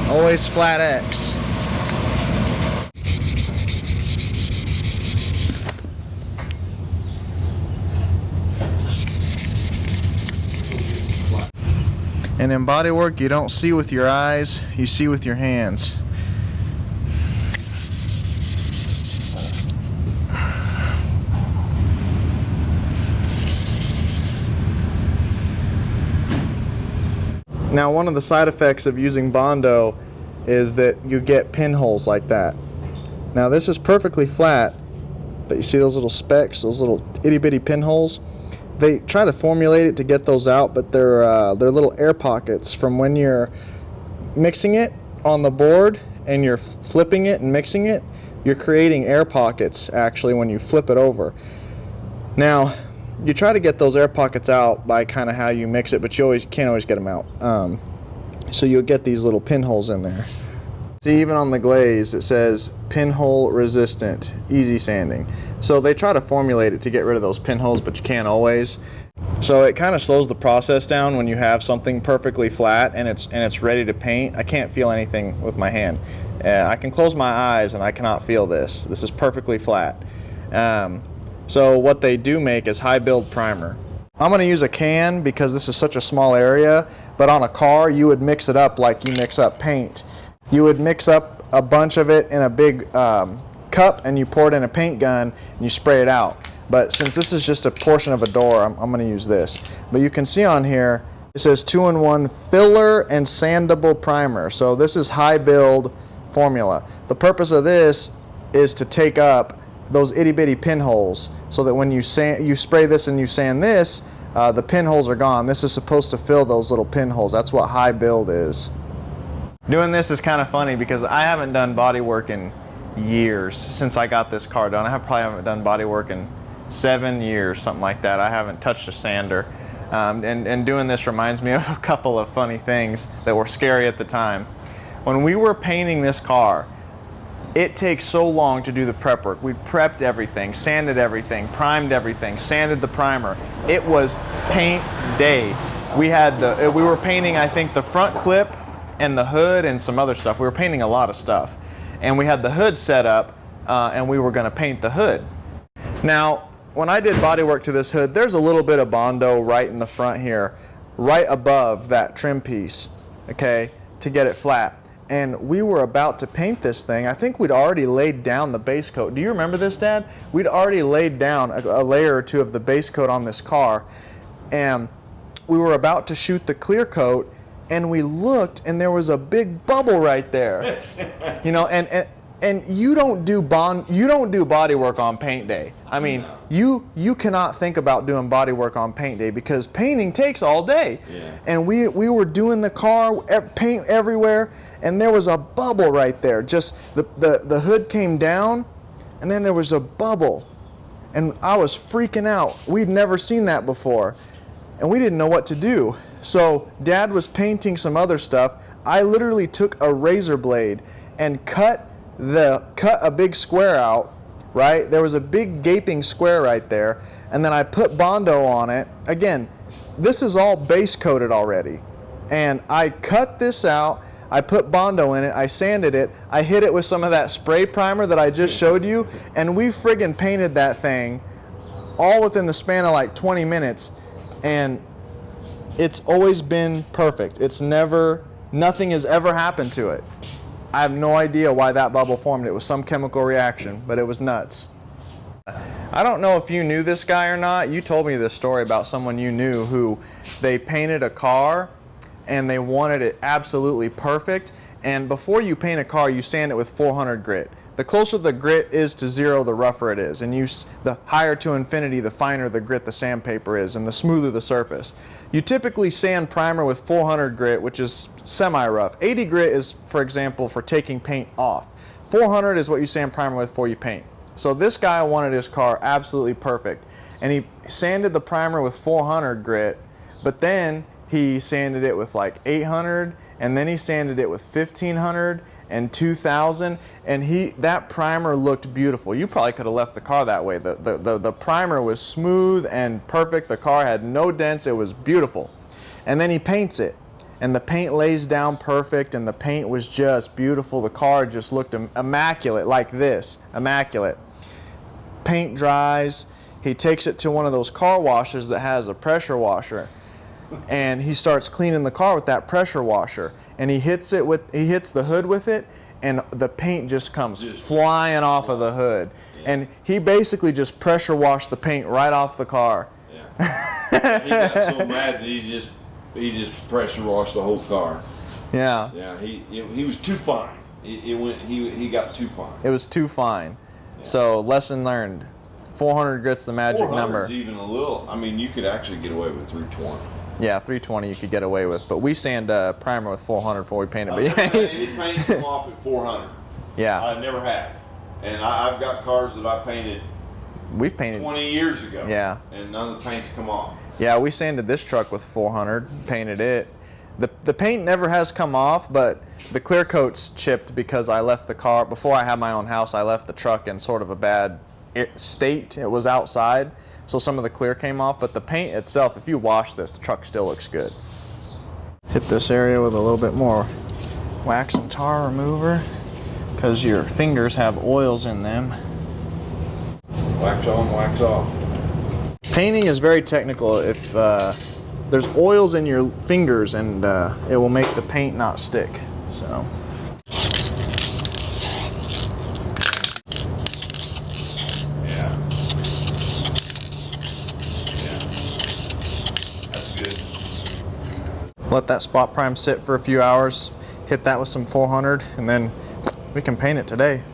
A: Always flat X. And in bodywork, you don't see with your eyes, you see with your hands. Now, one of the side effects of using Bondo is that you get pinholes like that. Now, this is perfectly flat, but you see those little specks, those little itty-bitty pinholes? They try to formulate it to get those out, but they're little air pockets from when you're mixing it on the board and you're flipping it and mixing it. You're creating air pockets, actually, when you flip it over. Now, you try to get those air pockets out by kind of how you mix it, but you can't always get them out. So you'll get these little pinholes in there. See, even on the glaze, it says pinhole resistant, easy sanding. So they try to formulate it to get rid of those pinholes, but you can't always. So it kind of slows the process down when you have something perfectly flat and it's ready to paint. I can't feel anything with my hand. I can close my eyes and I cannot feel this. This is perfectly flat. So what they do make is high build primer. I'm going to use a can because this is such a small area, but on a car you would mix it up like you mix up paint. You would mix up a bunch of it in a big cup and you pour it in a paint gun and you spray it out. But since this is just a portion of a door, I'm going to use this. But you can see on here, it says 2-in-1 filler and sandable primer. So this is high build formula. The purpose of this is to take up those itty bitty pinholes so that when you spray this and you sand this, the pinholes are gone. This is supposed to fill those little pinholes. That's what high build is. Doing this is kind of funny because I haven't done body work in years since I got this car done. I probably haven't done body work in 7 years, something like that. I haven't touched a sander. And doing this reminds me of a couple of funny things that were scary at the time. When we were painting this car, it takes so long to do the prep work. We prepped everything, sanded everything, primed everything, sanded the primer. It was paint day. We were painting, I think, the front clip and the hood and some other stuff. We were painting a lot of stuff. And we had the hood set up and we were gonna paint the hood. Now, when I did body work to this hood, there's a little bit of Bondo right in the front here, right above that trim piece, okay, to get it flat. And we were about to paint this thing. I think we'd already laid down the base coat. Do you remember this, Dad? We'd already laid down a layer or two of the base coat on this car. And we were about to shoot the clear coat, and we looked, and there was a big bubble right there. You know, and you don't do body work on paint day. I mean, you cannot think about doing body work on paint day because painting takes all day. Yeah. And we were doing the car, paint everywhere, and there was a bubble right there. Just the hood came down, and then there was a bubble, and I was freaking out. We'd never seen that before, and we didn't know what to do. So Dad was painting some other stuff. I literally took a razor blade and cut a big square out, right? There was a big gaping square right there, and then I put Bondo on it. Again, this is all base coated already. And I cut this out, I put Bondo in it, I sanded it, I hit it with some of that spray primer that I just showed you, and we friggin' painted that thing all within the span of like 20 minutes, and it's always been perfect. Nothing has ever happened to it. I have no idea why that bubble formed. It was some chemical reaction, but it was nuts. I don't know if you knew this guy or not. You told me this story about someone you knew who they painted a car and they wanted it absolutely perfect. And before you paint a car, you sand it with 400 grit. The closer the grit is to 0, the rougher it is. And the higher to infinity, the finer the grit the sandpaper is and the smoother the surface. You typically sand primer with 400 grit, which is semi-rough. 80 grit is, for example, for taking paint off. 400 is what you sand primer with before you paint. So this guy wanted his car absolutely perfect. And he sanded the primer with 400 grit, but then he sanded it with like 800, and then he sanded it with 1500 and 2000, and that primer looked beautiful. You probably could have left the car that way. The primer was smooth and perfect. The car had no dents. It was beautiful. And then he paints it, and the paint lays down perfect, and the paint was just beautiful. The car just looked immaculate, like this, immaculate. Paint dries. He takes it to one of those car washes that has a pressure washer, and he starts cleaning the car with that pressure washer, and he hits the hood with it, and the paint just comes flying off of the hood. Yeah. And he basically just pressure washed the paint right off the car.
B: Yeah. He got so mad that he just pressure washed the whole car.
A: Yeah.
B: Yeah. He was too fine. He got too fine.
A: It was too fine. Yeah. So lesson learned. 400 grit's the magic number.
B: Even a little. I mean, you could actually get away with 320.
A: Yeah, 320 you could get away with, but we sand primer with 400 before we paint it.
B: Any paint come off at 400.
A: Yeah.
B: I never have. And I've got cars that I painted.
A: We've painted
B: 20 years ago.
A: Yeah.
B: And none of the paints come off.
A: Yeah, we sanded this truck with 400, painted it. The paint never has come off, but the clear coat's chipped because I left the car, before I had my own house, I left the truck in sort of a bad state. It was outside, so some of the clear came off, but the paint itself, if you wash this, the truck still looks good. Hit this area with a little bit more wax and tar remover, because your fingers have oils in them.
B: Wax on, wax off.
A: Painting is very technical. If there's oils in your fingers, and it will make the paint not stick. So.
B: Yeah. That's good.
A: Let that spot prime sit for a few hours. Hit that with some 400, and then we can paint it today.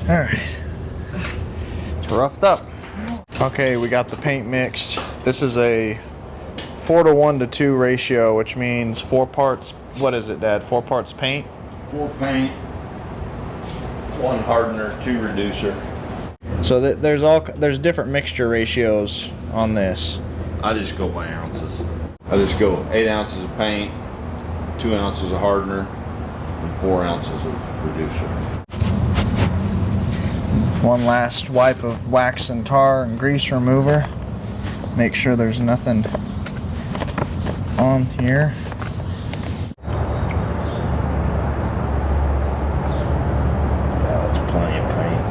A: All right, it's roughed up. Okay, we got the paint mixed. This is a 4:1:2 ratio, which means 4 parts, what is it, Dad? 4 parts paint?
B: 4 paint, 1 hardener, 2 reducer.
A: So there's different mixture ratios on this.
B: I just go by ounces. I just go 8 ounces of paint, 2 ounces of hardener, and 4 ounces of reducer.
A: One last wipe of wax and tar and grease remover. Make sure there's nothing on here.
C: That's plenty of paint.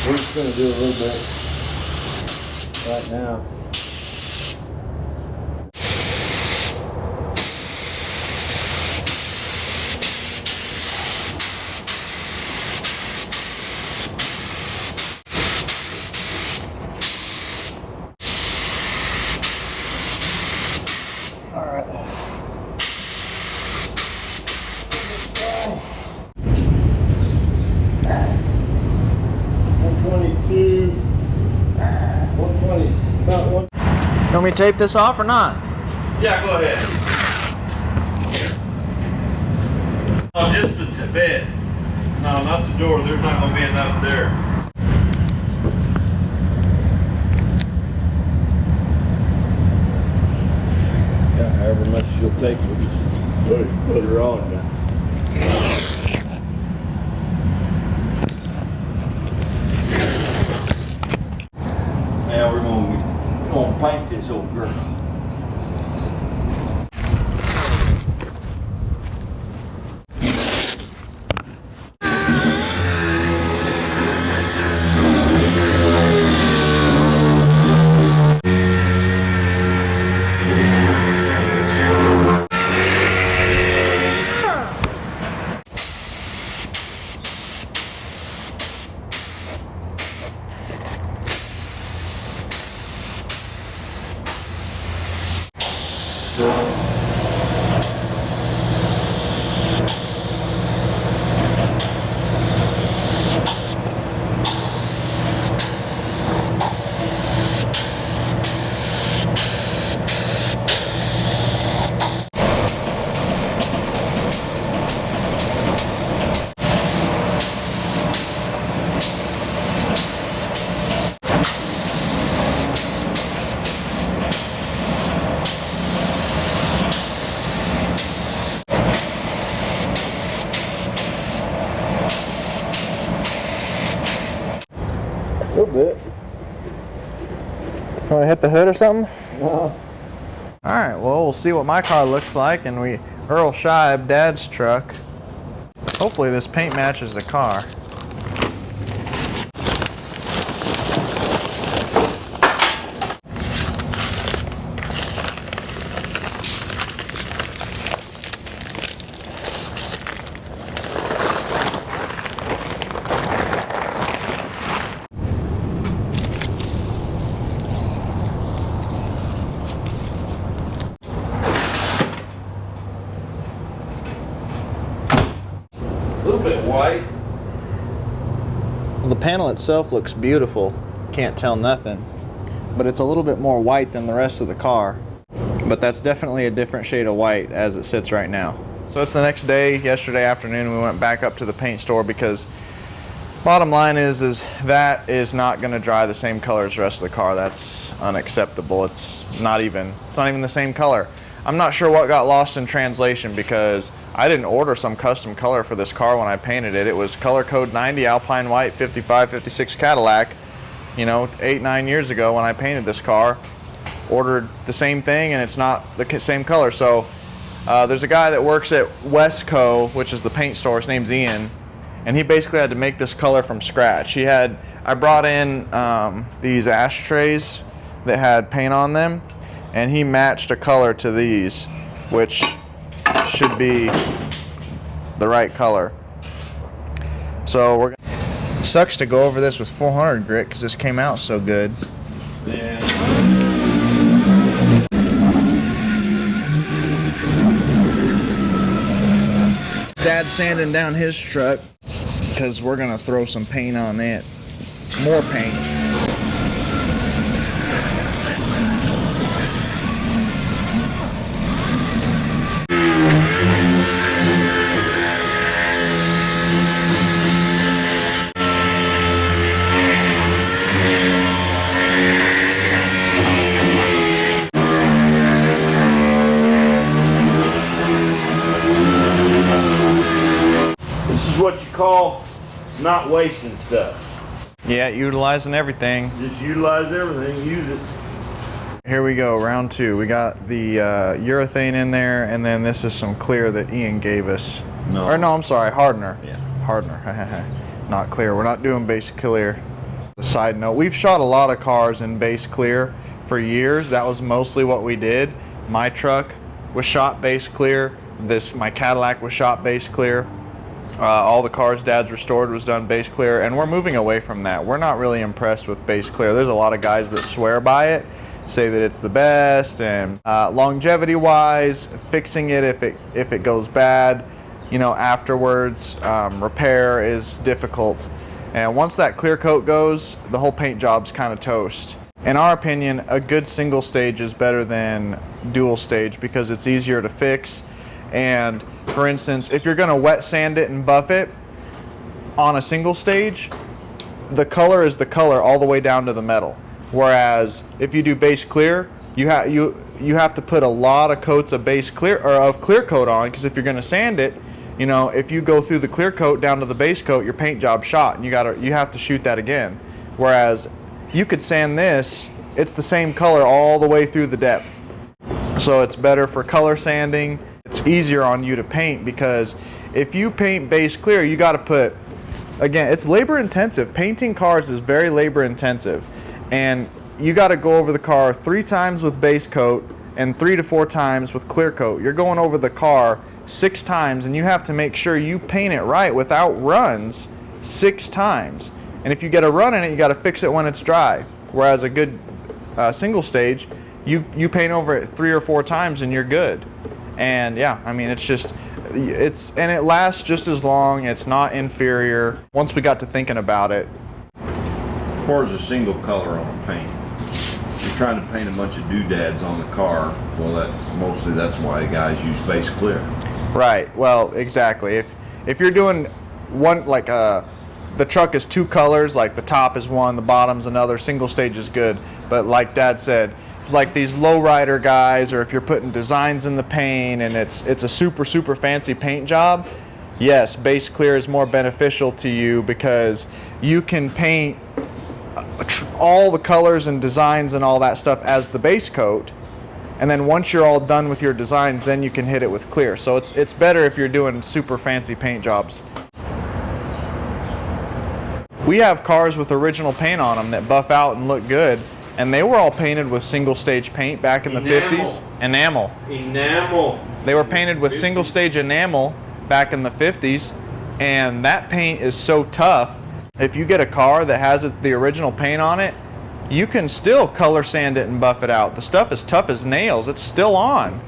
C: We're just going to do a little bit right now. All right. 122, 120, about 1.
A: You want me to tape this off or not?
C: Yeah, go ahead. Oh, just the bed. No, not the door. There's not going to be enough there. Yeah, however much you'll take, we'll just put her on now. Now we're gonna paint this old girl. A little bit.
A: Want to hit the hood or something?
C: No.
A: Alright, well, we'll see what my car looks like, and Earl Scheib, Dad's truck. Hopefully this paint matches the car.
C: white?
A: Well, the panel itself looks beautiful. Can't tell nothing. But it's a little bit more white than the rest of the car. But that's definitely a different shade of white as it sits right now. So it's the next day. Yesterday afternoon we went back up to the paint store because bottom line is that is not going to dry the same color as the rest of the car. That's unacceptable. It's not even the same color. I'm not sure what got lost in translation because I didn't order some custom color for this car when I painted it. It was color code 90 Alpine White 55 56 Cadillac, you know, 8-9 years ago when I painted this car. Ordered the same thing and it's not the same color. So there's a guy that works at Westco, which is the paint store. His name's Ian, and he basically had to make this color from scratch. I brought in these ashtrays that had paint on them, and he matched a color to these, which should be the right color. So sucks to go over this with 400 grit because this came out so good.
C: Yeah.
A: Dad's sanding down his truck because we're gonna throw some paint on it. More paint.
C: What you call not wasting stuff.
A: Yeah, utilizing everything.
C: Just utilize everything, use it.
A: Here we go, round two. We got the urethane in there, and then this is some clear that Ian gave us.
C: No.
A: Or no, I'm sorry, hardener.
C: Yeah.
A: Hardener, not clear. We're not doing base clear. A side note, we've shot a lot of cars in base clear for years. That was mostly what we did. My truck was shot base clear. My Cadillac was shot base clear. All the cars Dad's restored was done base clear, and we're moving away from that. We're not really impressed with base clear. There's a lot of guys that swear by it, say that it's the best, and longevity wise, fixing it if it goes bad, you know, afterwards, repair is difficult. And once that clear coat goes, the whole paint job's kind of toast. In our opinion, a good single stage is better than dual stage because it's easier to fix. And for instance, if you're going to wet sand it and buff it on a single stage, the color is the color all the way down to the metal. Whereas if you do base clear, you have to put a lot of coats of base clear or of clear coat on, because if you're going to sand it, you know, if you go through the clear coat down to the base coat, your paint job's shot, and you have to shoot that again. Whereas you could sand this, it's the same color all the way through the depth. So it's better for color sanding. It's easier on you to paint because if you paint base clear, you got to put, again, it's labor intensive. Painting cars is very labor intensive, and you got to go over the car 3 times with base coat and 3 to 4 times with clear coat. You're going over the car 6 times, and you have to make sure you paint it right without runs 6 times. And if you get a run in it, you got to fix it when it's dry. Whereas a good single stage, you paint over it 3 or 4 times and you're good. And yeah, I mean, and it lasts just as long. It's not inferior. Once we got to thinking about it.
B: As far as a single color on a paint, you're trying to paint a bunch of doodads on the car. Well, mostly that's why guys use base clear.
A: Right. Well, exactly. If you're doing one, like the truck is 2 colors, like the top is one, the bottom's another, single stage is good. But like Dad said, like these lowrider guys, or if you're putting designs in the paint and it's a super fancy paint job, yes, base clear is more beneficial to you because you can paint all the colors and designs and all that stuff as the base coat, and then once you're all done with your designs, then you can hit it with clear. So it's better if you're doing super fancy paint jobs. We have cars with original paint on them that buff out and look good, and they were all painted with single stage paint back in the 50s. Enamel. They were painted with single stage enamel back in the 50s, and that paint is so tough. If you get a car that has the original paint on it, you can still color sand it and buff it out. The stuff is tough as nails. It's still on.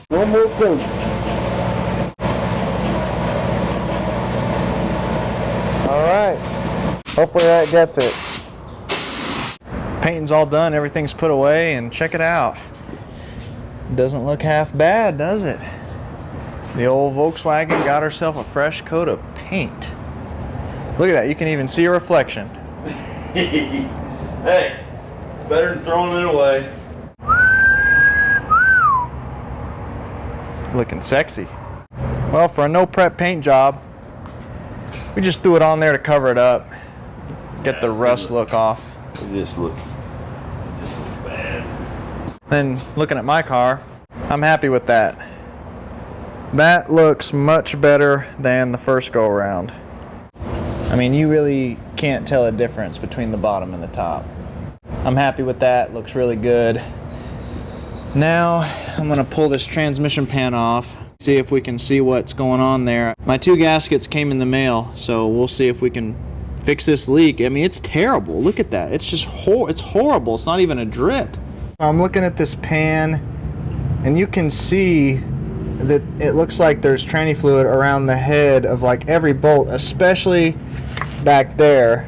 D: One more coat.
A: All right, hopefully that gets it. Painting's all done, everything's put away, and check it out. Doesn't look half bad, does it? The old Volkswagen got herself a fresh coat of paint. Look at that, you can even see a reflection.
B: Hey, better than throwing it away.
A: Looking sexy. Well, for a no prep paint job, we just threw it on there to cover it up, get the rust look off.
B: It just looks bad.
A: Then looking at my car, I'm happy with that. That looks much better than the first go around. I mean, you really can't tell a difference between the bottom and the top. I'm happy with that, looks really good. Now I'm gonna pull this transmission pan off, see if we can see what's going on there. My 2 gaskets came in the mail, so we'll see if we can fix this leak. I mean, it's terrible. Look at that. It's just it's horrible. It's not even a drip. I'm looking at this pan, and you can see that it looks like there's tranny fluid around the head of like every bolt, especially back there.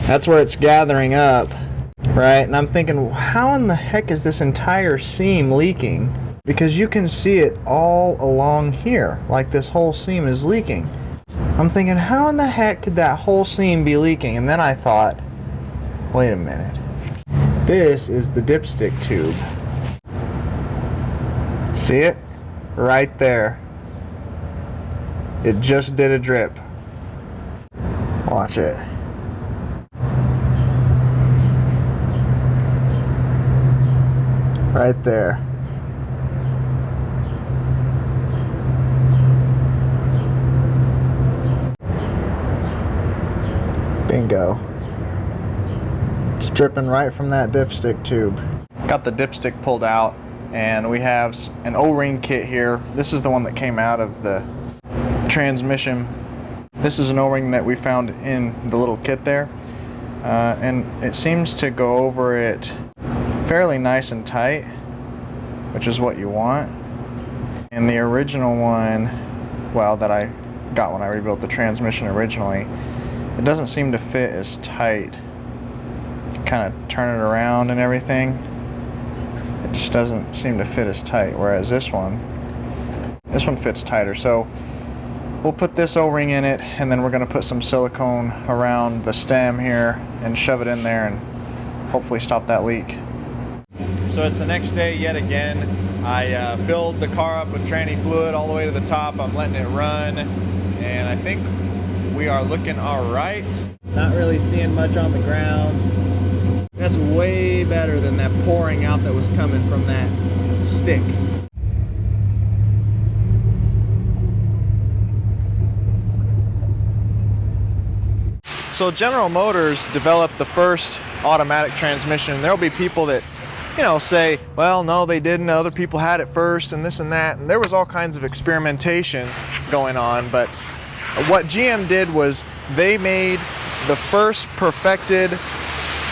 A: That's where it's gathering up. Right, and I'm thinking, how in the heck is this entire seam leaking? Because you can see it all along here, like this whole seam is leaking. I'm thinking, how in the heck could that whole seam be leaking? And then I thought, wait a minute. This is the dipstick tube. See it? Right there. It just did a drip. Watch it. Right there. Bingo. It's dripping right from that dipstick tube. Got the dipstick pulled out, and we have an O-ring kit here. This is the one that came out of the transmission. This is an O-ring that we found in the little kit there, and it seems to go over it fairly nice and tight, which is what you want. And the original one, well, that I got when I rebuilt the transmission originally, it doesn't seem to fit as tight. You kind of turn it around and everything, it just doesn't seem to fit as tight, whereas this one fits tighter. So we'll put this O-ring in it, and then we're going to put some silicone around the stem here and shove it in there and hopefully stop that leak. So it's the next day yet again. I filled the car up with tranny fluid all the way to the top. I'm letting it run, and I think we are looking all right. Not really seeing much on the ground. That's way better than that pouring out that was coming from that stick. So General Motors developed the first automatic transmission. There'll be people that, you know, say, well, no, they didn't. Other people had it first and this and that. And there was all kinds of experimentation going on. But what GM did was they made the first perfected,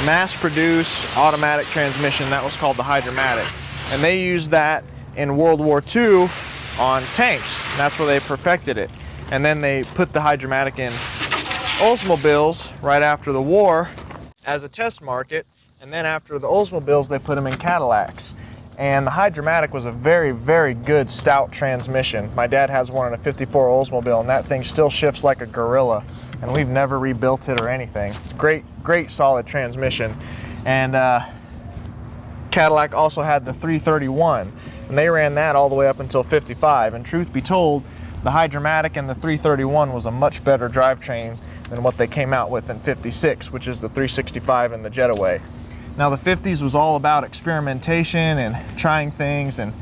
A: mass-produced automatic transmission. That was called the Hydromatic. And they used that in World War II on tanks. And that's where they perfected it. And then they put the Hydromatic in Oldsmobiles right after the war as a test market. And then after the Oldsmobiles, they put them in Cadillacs. And the Hydromatic was a very, very good stout transmission. My dad has one in a 54 Oldsmobile, and that thing still shifts like a gorilla. And we've never rebuilt it or anything. It's great, great solid transmission. And Cadillac also had the 331, and they ran that all the way up until 55. And truth be told, the Hydromatic and the 331 was a much better drivetrain than what they came out with in 56, which is the 365 and the Jetaway. Now the 50s was all about experimentation and trying things and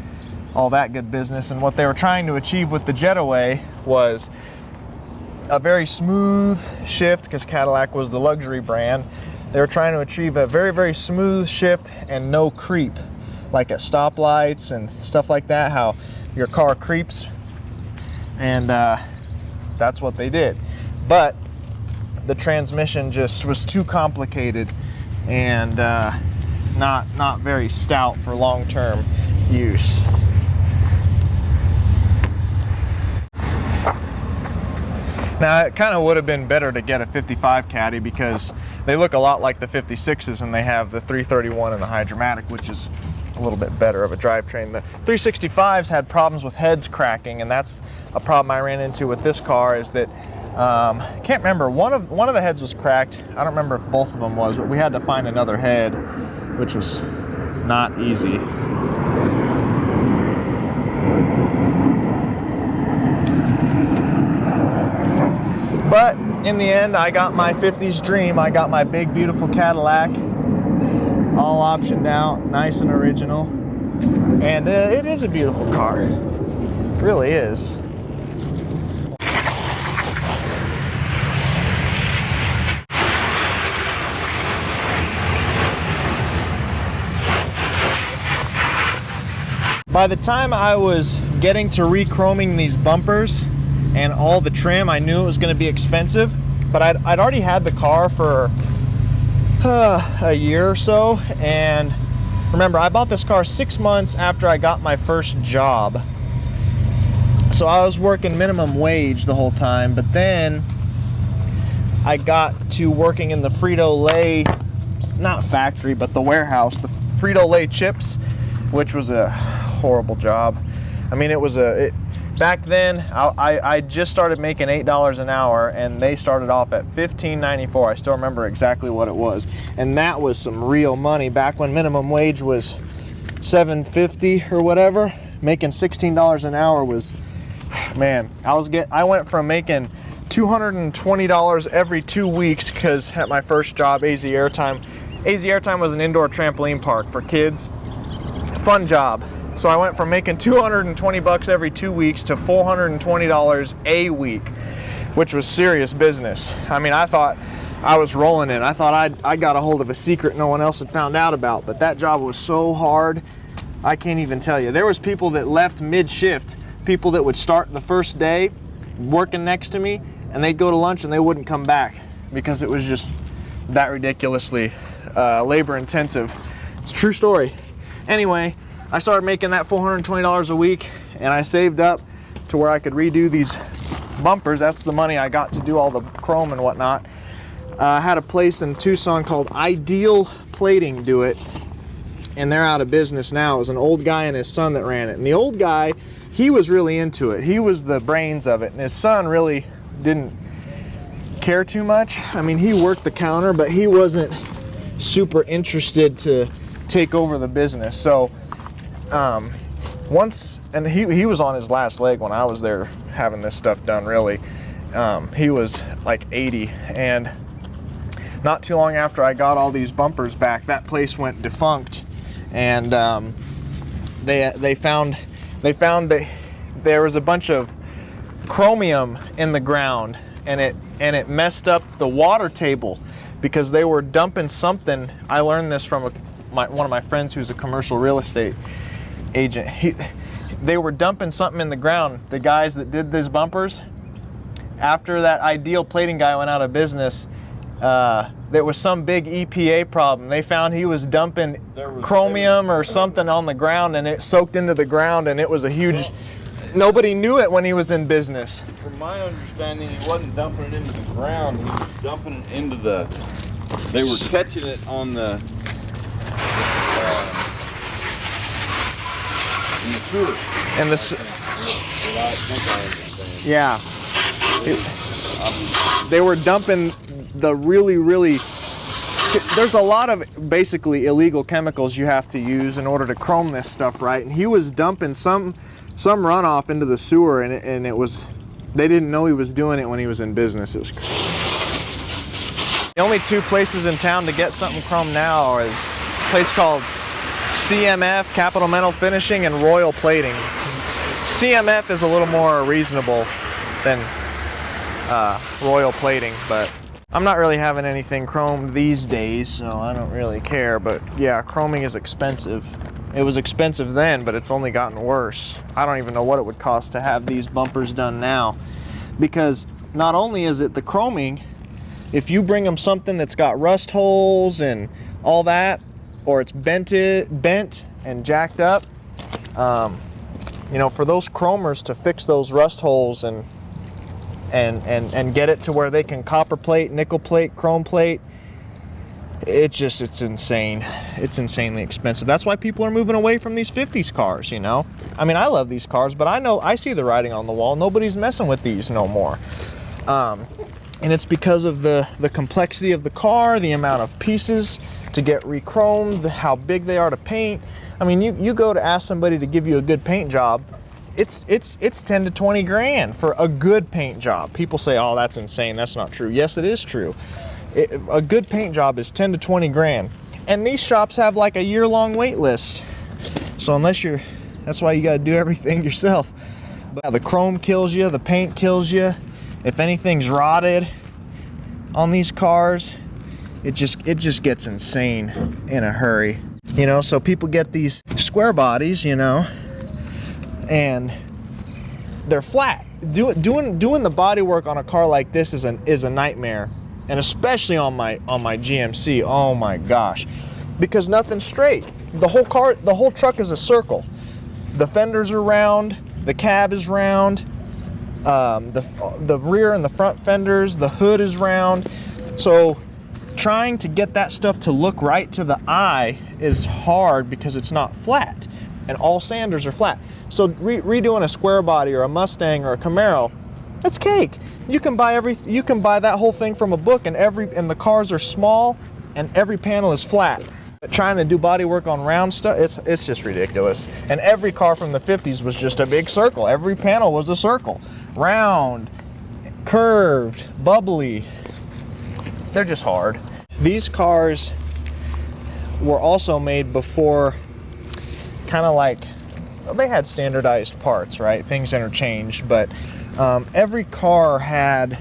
A: all that good business, and what they were trying to achieve with the Jetaway was a very smooth shift, because Cadillac was the luxury brand. They were trying to achieve a very, very smooth shift and no creep, like at stoplights and stuff like that, how your car creeps, and that's what they did. But the transmission just was too complicated and not very stout for long-term use. Now, it kind of would have been better to get a 55 Caddy, because they look a lot like the 56s, and they have the 331 and the Hydromatic, which is a little bit better of a drivetrain. The 365s had problems with heads cracking, and that's a problem I ran into with this car, is that can't remember, one of the heads was cracked. I don't remember if both of them was, but we had to find another head, which was not easy. But in the end, I got my 50s dream. I got my big, beautiful Cadillac, all optioned out, nice and original. And it is a beautiful car. It really is. By the time I was getting to re-chroming these bumpers and all the trim, I knew it was going to be expensive, but I'd already had the car for a year or so. And remember, I bought this car 6 months after I got my first job, so I was working minimum wage the whole time. But then I got to working in the Frito-Lay, not factory, but the warehouse, the Frito-Lay chips, which was a horrible job. I mean, it was back then, I just started making $8 an hour, and they started off at $15.94. I still remember exactly what it was, and that was some real money back when minimum wage was $7.50 or whatever. Making $16 an hour was, man, I went from making $220 every 2 weeks, because at my first job, AZ Airtime was an indoor trampoline park for kids. Fun job. So I went from making $220 every 2 weeks to $420 a week, which was serious business. I mean, I thought I was rolling in. I thought I got a hold of a secret no one else had found out about, but that job was so hard, I can't even tell you. There was people that left mid-shift, people that would start the first day working next to me, and they'd go to lunch and they wouldn't come back because it was just that ridiculously labor intensive. It's a true story. Anyway, I started making that $420 a week, and I saved up to where I could redo these bumpers. That's the money I got to do all the chrome and whatnot. I had a place in Tucson called Ideal Plating do it, and they're out of business now. It was an old guy and his son that ran it. And the old guy, he was really into it. He was the brains of it, and his son really didn't care too much. I mean, he worked the counter, but he wasn't super interested to take over the business. So once, and he was on his last leg when I was there having this stuff done, really. He was like 80, and not too long after I got all these bumpers back, that place went defunct, and they found that there was a bunch of chromium in the ground, and it messed up the water table, because they were dumping something. I learned this from one of my friends who's a commercial real estate agent. They were dumping something in the ground, the guys that did these bumpers. After that Ideal Plating guy went out of business, there was some big EPA problem. They found he was dumping chromium or something on the ground, and it soaked into the ground, and it was a huge, nobody knew it when he was in business.
B: From my understanding, he wasn't dumping it into the ground, he was dumping it into they were catching it on the in the sewer.
A: And yeah. They were dumping the really, there's a lot of basically illegal chemicals you have to use in order to chrome this stuff right, and he was dumping some runoff into the sewer, and it was, they didn't know he was doing it when he was in business. It was The only two places in town to get something chrome now is a place called CMF, Capital Metal Finishing, and Royal Plating. CMF is a little more reasonable than Royal Plating, but I'm not really having anything chromed these days, so I don't really care. But yeah, chroming is expensive. It was expensive then, but it's only gotten worse. I don't even know what it would cost to have these bumpers done now, because not only is it the chroming, if you bring them something that's got rust holes and all that, or it's bent and jacked up, you know, for those chromers to fix those rust holes and get it to where they can copper plate, nickel plate, chrome plate, it's insane. It's insanely expensive. That's why people are moving away from these 50s cars, you know. I mean, I love these cars, but I see the writing on the wall. Nobody's messing with these no more. And it's because of the complexity of the car, the amount of pieces to get re-chromed, how big they are to paint. I mean, you go to ask somebody to give you a good paint job, it's 10 to 20 grand for a good paint job. People say, oh, that's insane. That's not true. Yes, it is true. A good paint job is 10 to 20 grand. And these shops have like a year-long wait list. So that's why you got to do everything yourself. But the chrome kills you, the paint kills you. If anything's rotted on these cars, it just gets insane in a hurry. You know, so people get these square bodies, you know, and they're flat. Doing the body work on a car like this is a nightmare, and especially on my GMC. Oh my gosh, because nothing's straight. The whole truck is a circle. The fenders are round, the cab is round, the rear and the front fenders, the hood is round. So trying to get that stuff to look right to the eye is hard because it's not flat, and all Sanders are flat. So redoing a square body or a Mustang or a Camaro, that's cake. You can buy that whole thing from a book, and the cars are small and every panel is flat. But trying to do body work on round stuff, it's just ridiculous. And every car from the 50s was just a big circle. Every panel was a circle. Round, curved, bubbly. They're just hard. These cars were also made before, kind of like, well, they had standardized parts, right? Things interchanged, but every car had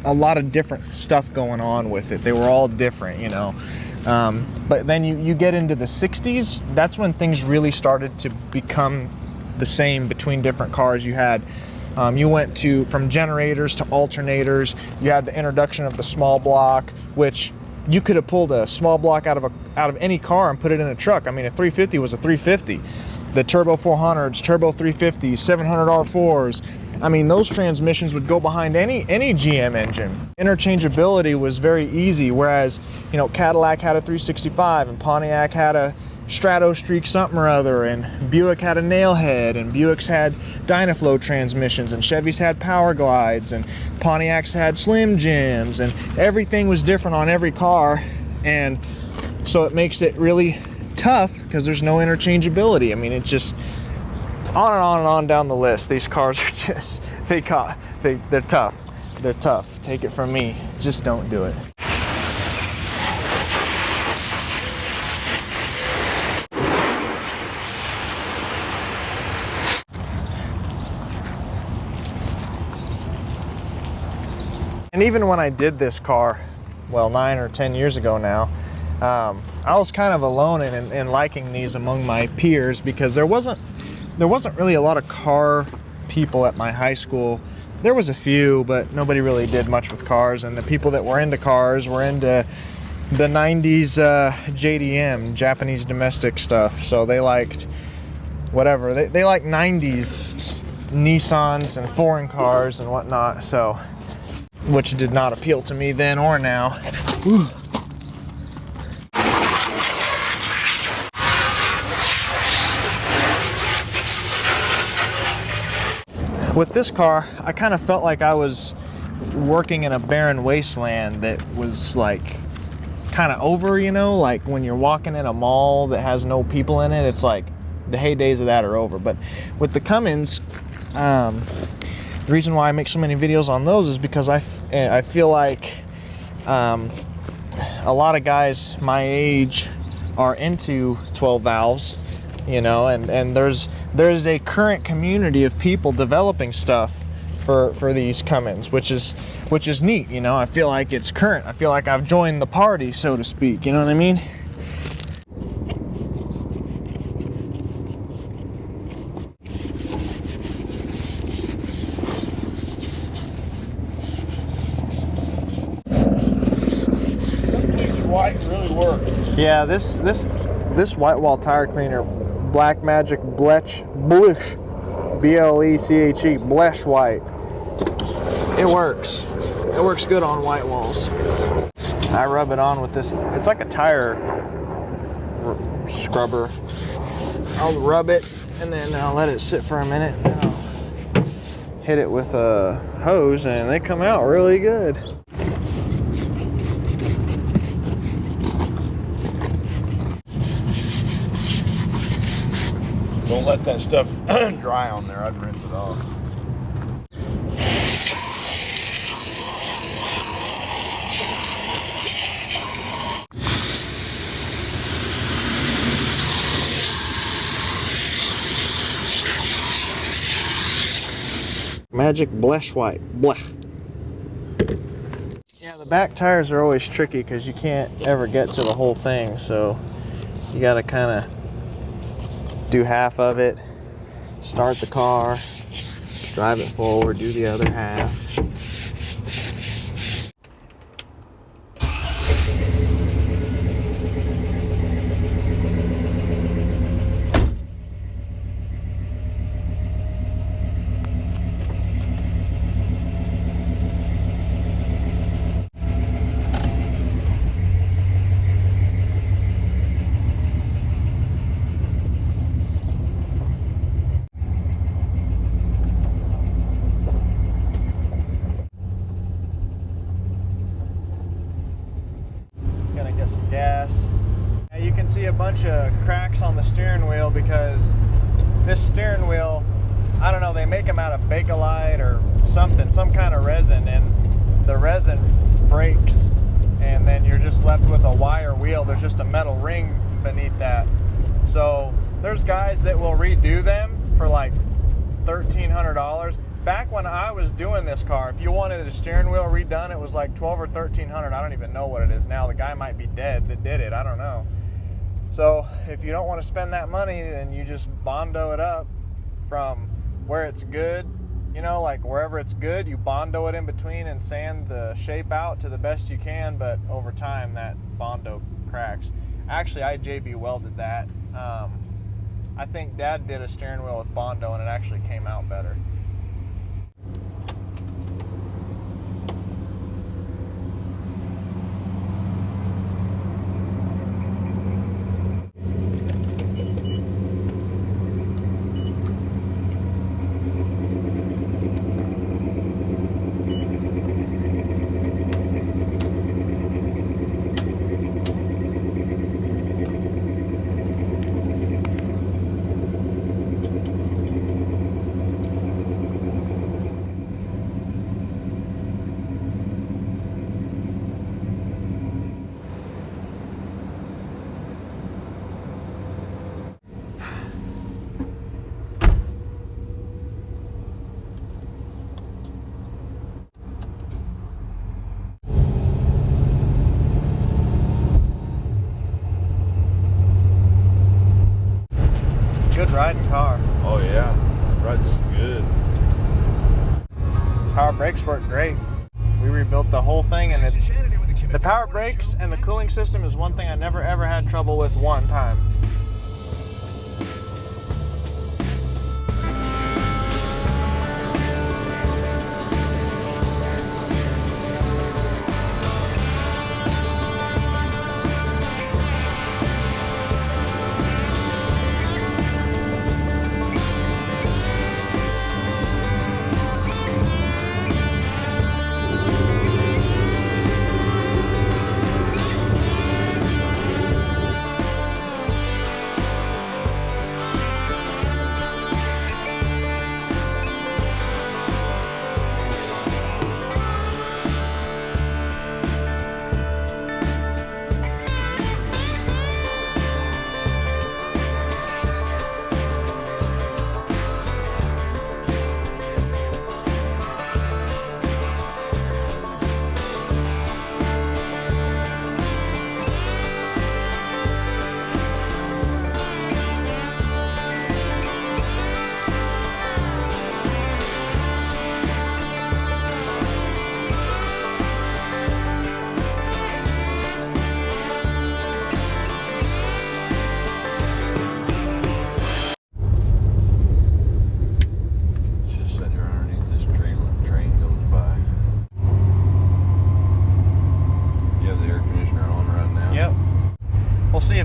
A: a lot of different stuff going on with it. They were all different, you know. But then you get into the 60s, that's when things really started to become the same between different cars. You had you went from generators to alternators. You had the introduction of the small block, which you could have pulled a small block out of any car and put it in a truck. I mean, a 350 was a 350. The turbo 400s, turbo 350s, 700 R4s. I mean, those transmissions would go behind any GM engine. Interchangeability was very easy, whereas, you know, Cadillac had a 365 and Pontiac had a Strato Streak something or other, and Buick had a Nailhead, and Buicks had Dynaflow transmissions, and Chevys had Power Glides, and Pontiacs had Slim Jims, and everything was different on every car, and so it makes it really tough because there's no interchangeability. I mean, it's just on and on and on down the list. These cars are just, they're tough. They're tough. Take it from me. Just don't do it. And even when I did this car, well, 9 or 10 years ago now, I was kind of alone in liking these among my peers, because there wasn't really a lot of car people at my high school. There was a few, but nobody really did much with cars, and the people that were into cars were into the 90s JDM, Japanese domestic stuff. So they liked whatever. They liked 90s Nissans and foreign cars and whatnot, so, which did not appeal to me then or now. Ooh. With this car, I kind of felt like I was working in a barren wasteland that was like kind of over, you know, like when you're walking in a mall that has no people in it, it's like the heydays of that are over. But with the Cummins, the reason why I make so many videos on those is because I feel like a lot of guys my age are into 12 valves, you know, and there's a current community of people developing stuff for these Cummins, which is neat, you know. I feel like it's current. I feel like I've joined the party, so to speak, you know what I mean?
C: White really works.
A: Yeah, this white wall tire cleaner, Black Magic Bleche, B-L-E-C-H-E, Bleche White. It works. It works good on white walls. I rub it on with this. It's like a tire scrubber. I'll rub it and then I'll let it sit for a minute and then I'll hit it with a hose and they come out really good.
C: Don't let that stuff dry on there. I'd rinse it off.
A: Magic Bleche White. Blech. Yeah, the back tires are always tricky because you can't ever get to the whole thing, so you got to kind of do half of it, start the car, drive it forward, do the other half. Gonna get some gas. Now you can see a bunch of cracks on the steering wheel because this steering wheel, I don't know, they make them out of Bakelite or something, some kind of resin, and the resin breaks and then you're just left with a wire wheel. There's just a metal ring beneath that. So there's guys that will redo them for like $1,300. Back when I was doing this car, if you wanted a steering wheel redone, it was like $1,200 or $1,300. I don't even know what it is now. The guy might be dead that did it. I don't know. So if you don't want to spend that money, then you just Bondo it up from where it's good. You know, like wherever it's good, you Bondo it in between and sand the shape out to the best you can. But over time, that Bondo cracks. Actually, I JB welded that. I think Dad did a steering wheel with Bondo, and it actually came out better. Good riding car.
C: Oh yeah, rides good.
A: Power brakes work great. We rebuilt the whole thing, and the power brakes and the cooling system is one thing I never ever had trouble with one time.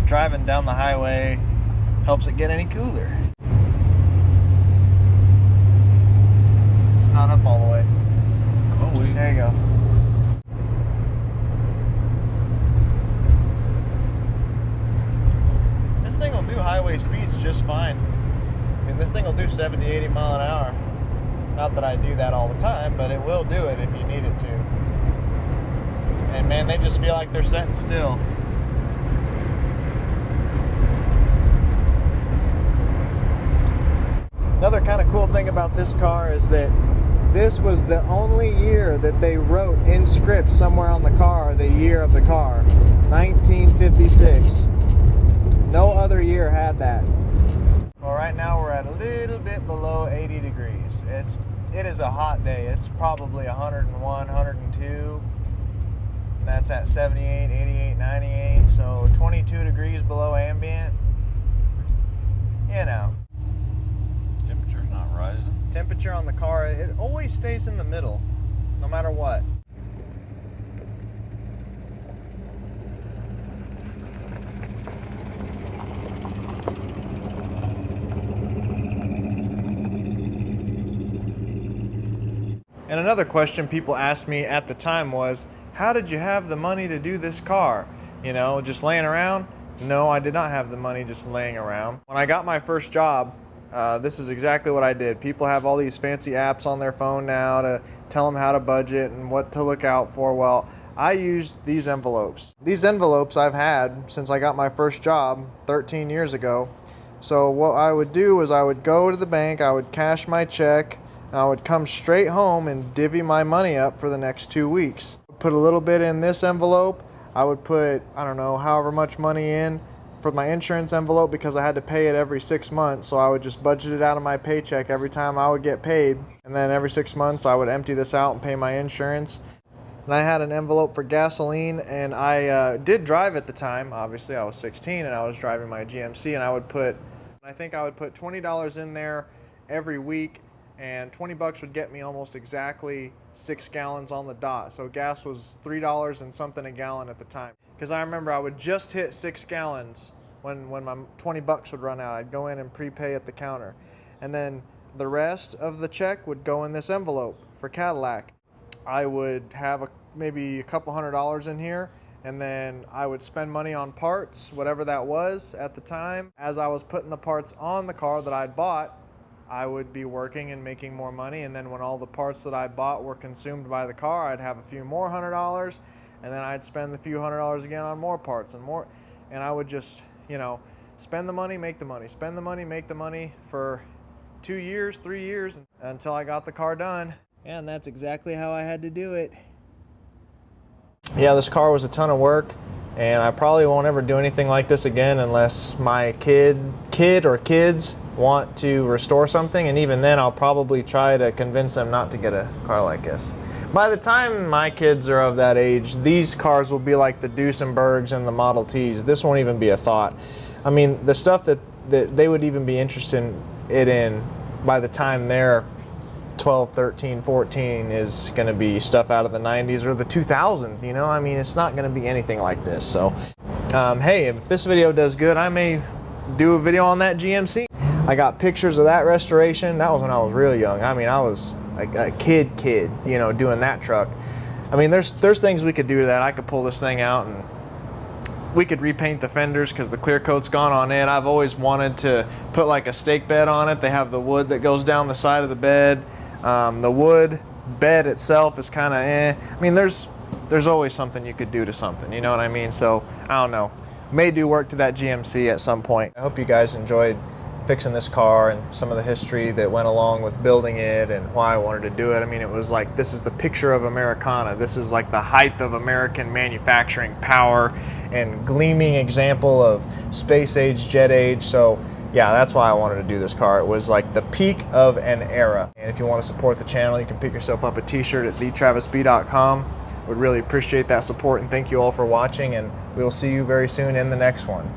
A: if driving down the highway helps it get any cooler. It's not up all the way.
B: Oh, wait.
A: There you go. This thing will do highway speeds just fine. I mean, this thing will do 70, 80 mile an hour. Not that I do that all the time, but it will do it if you need it to. And man, they just feel like they're sitting still. Another kind of cool thing about this car is that this was the only year that they wrote in script somewhere on the car the year of the car. 1956. No other year had that. Well, right now we're at a little bit below 80 degrees. It is a hot day. It's probably 101, 102. And that's at 78, 88, 98. So 22 degrees below ambient. You know.
B: Temperature's not rising.
A: Temperature on the car, it always stays in the middle, no matter what. And another question people asked me at the time was, how did you have the money to do this car? You know, just laying around? No, I did not have the money just laying around. When I got my first job, this is exactly what I did. People have all these fancy apps on their phone now to tell them how to budget and what to look out for. Well, I used these envelopes. These envelopes I've had since I got my first job 13 years ago. So what I would do is I would go to the bank, I would cash my check, and I would come straight home and divvy my money up for the next 2 weeks. Put a little bit in this envelope. I would put, I don't know, however much money in for my insurance envelope because I had to pay it every 6 months. So I would just budget it out of my paycheck every time I would get paid. And then every 6 months I would empty this out and pay my insurance. And I had an envelope for gasoline, and I did drive at the time. Obviously I was 16 and I was driving my GMC, and I think I would put $20 in there every week, and 20 bucks would get me almost exactly 6 gallons on the dot. So gas was $3 and something a gallon at the time. Because I remember I would just hit 6 gallons when my 20 bucks would run out. I'd go in and prepay at the counter. And then the rest of the check would go in this envelope for Cadillac. I would have maybe a couple $100s in here, and then I would spend money on parts, whatever that was at the time. As I was putting the parts on the car that I'd bought, I would be working and making more money, and then when all the parts that I bought were consumed by the car, I'd have a few more $100, and then I'd spend the few $100s again on more parts and more, and I would just, you know, spend the money, make the money, spend the money, make the money for 2 years, 3 years, until I got the car done. And that's exactly how I had to do it. Yeah, this car was a ton of work, and I probably won't ever do anything like this again unless my kid or kids want to restore something, and even then I'll probably try to convince them not to get a car like this. By the time my kids are of that age, these cars will be like the Duesenbergs and the Model Ts. This won't even be a thought. I mean, the stuff that they would even be interested in by the time they're 12, 13, 14 is going to be stuff out of the 90s or the 2000s, you know? I mean, it's not going to be anything like this. So, hey, if this video does good, I may do a video on that GMC. I got pictures of that restoration. That was when I was real young. I mean, I was a kid, you know, doing that truck. I mean, there's things we could do to that. I could pull this thing out and we could repaint the fenders because the clear coat's gone on it. I've always wanted to put like a stake bed on it. They have the wood that goes down the side of the bed. The wood bed itself is kind of I mean, there's always something you could do to something, you know what I mean? So, I don't know. May do work to that GMC at some point. I hope you guys enjoyed fixing this car and some of the history that went along with building it and why I wanted to do it. I mean, it was like, this is the picture of Americana. This is like the height of American manufacturing power and gleaming example of space age, jet age. So yeah, that's why I wanted to do this car. It was like the peak of an era. And if you want to support the channel, you can pick yourself up a t-shirt at Theetravisb.com. Would really appreciate that support, and thank you all for watching, and we will see you very soon in the next one.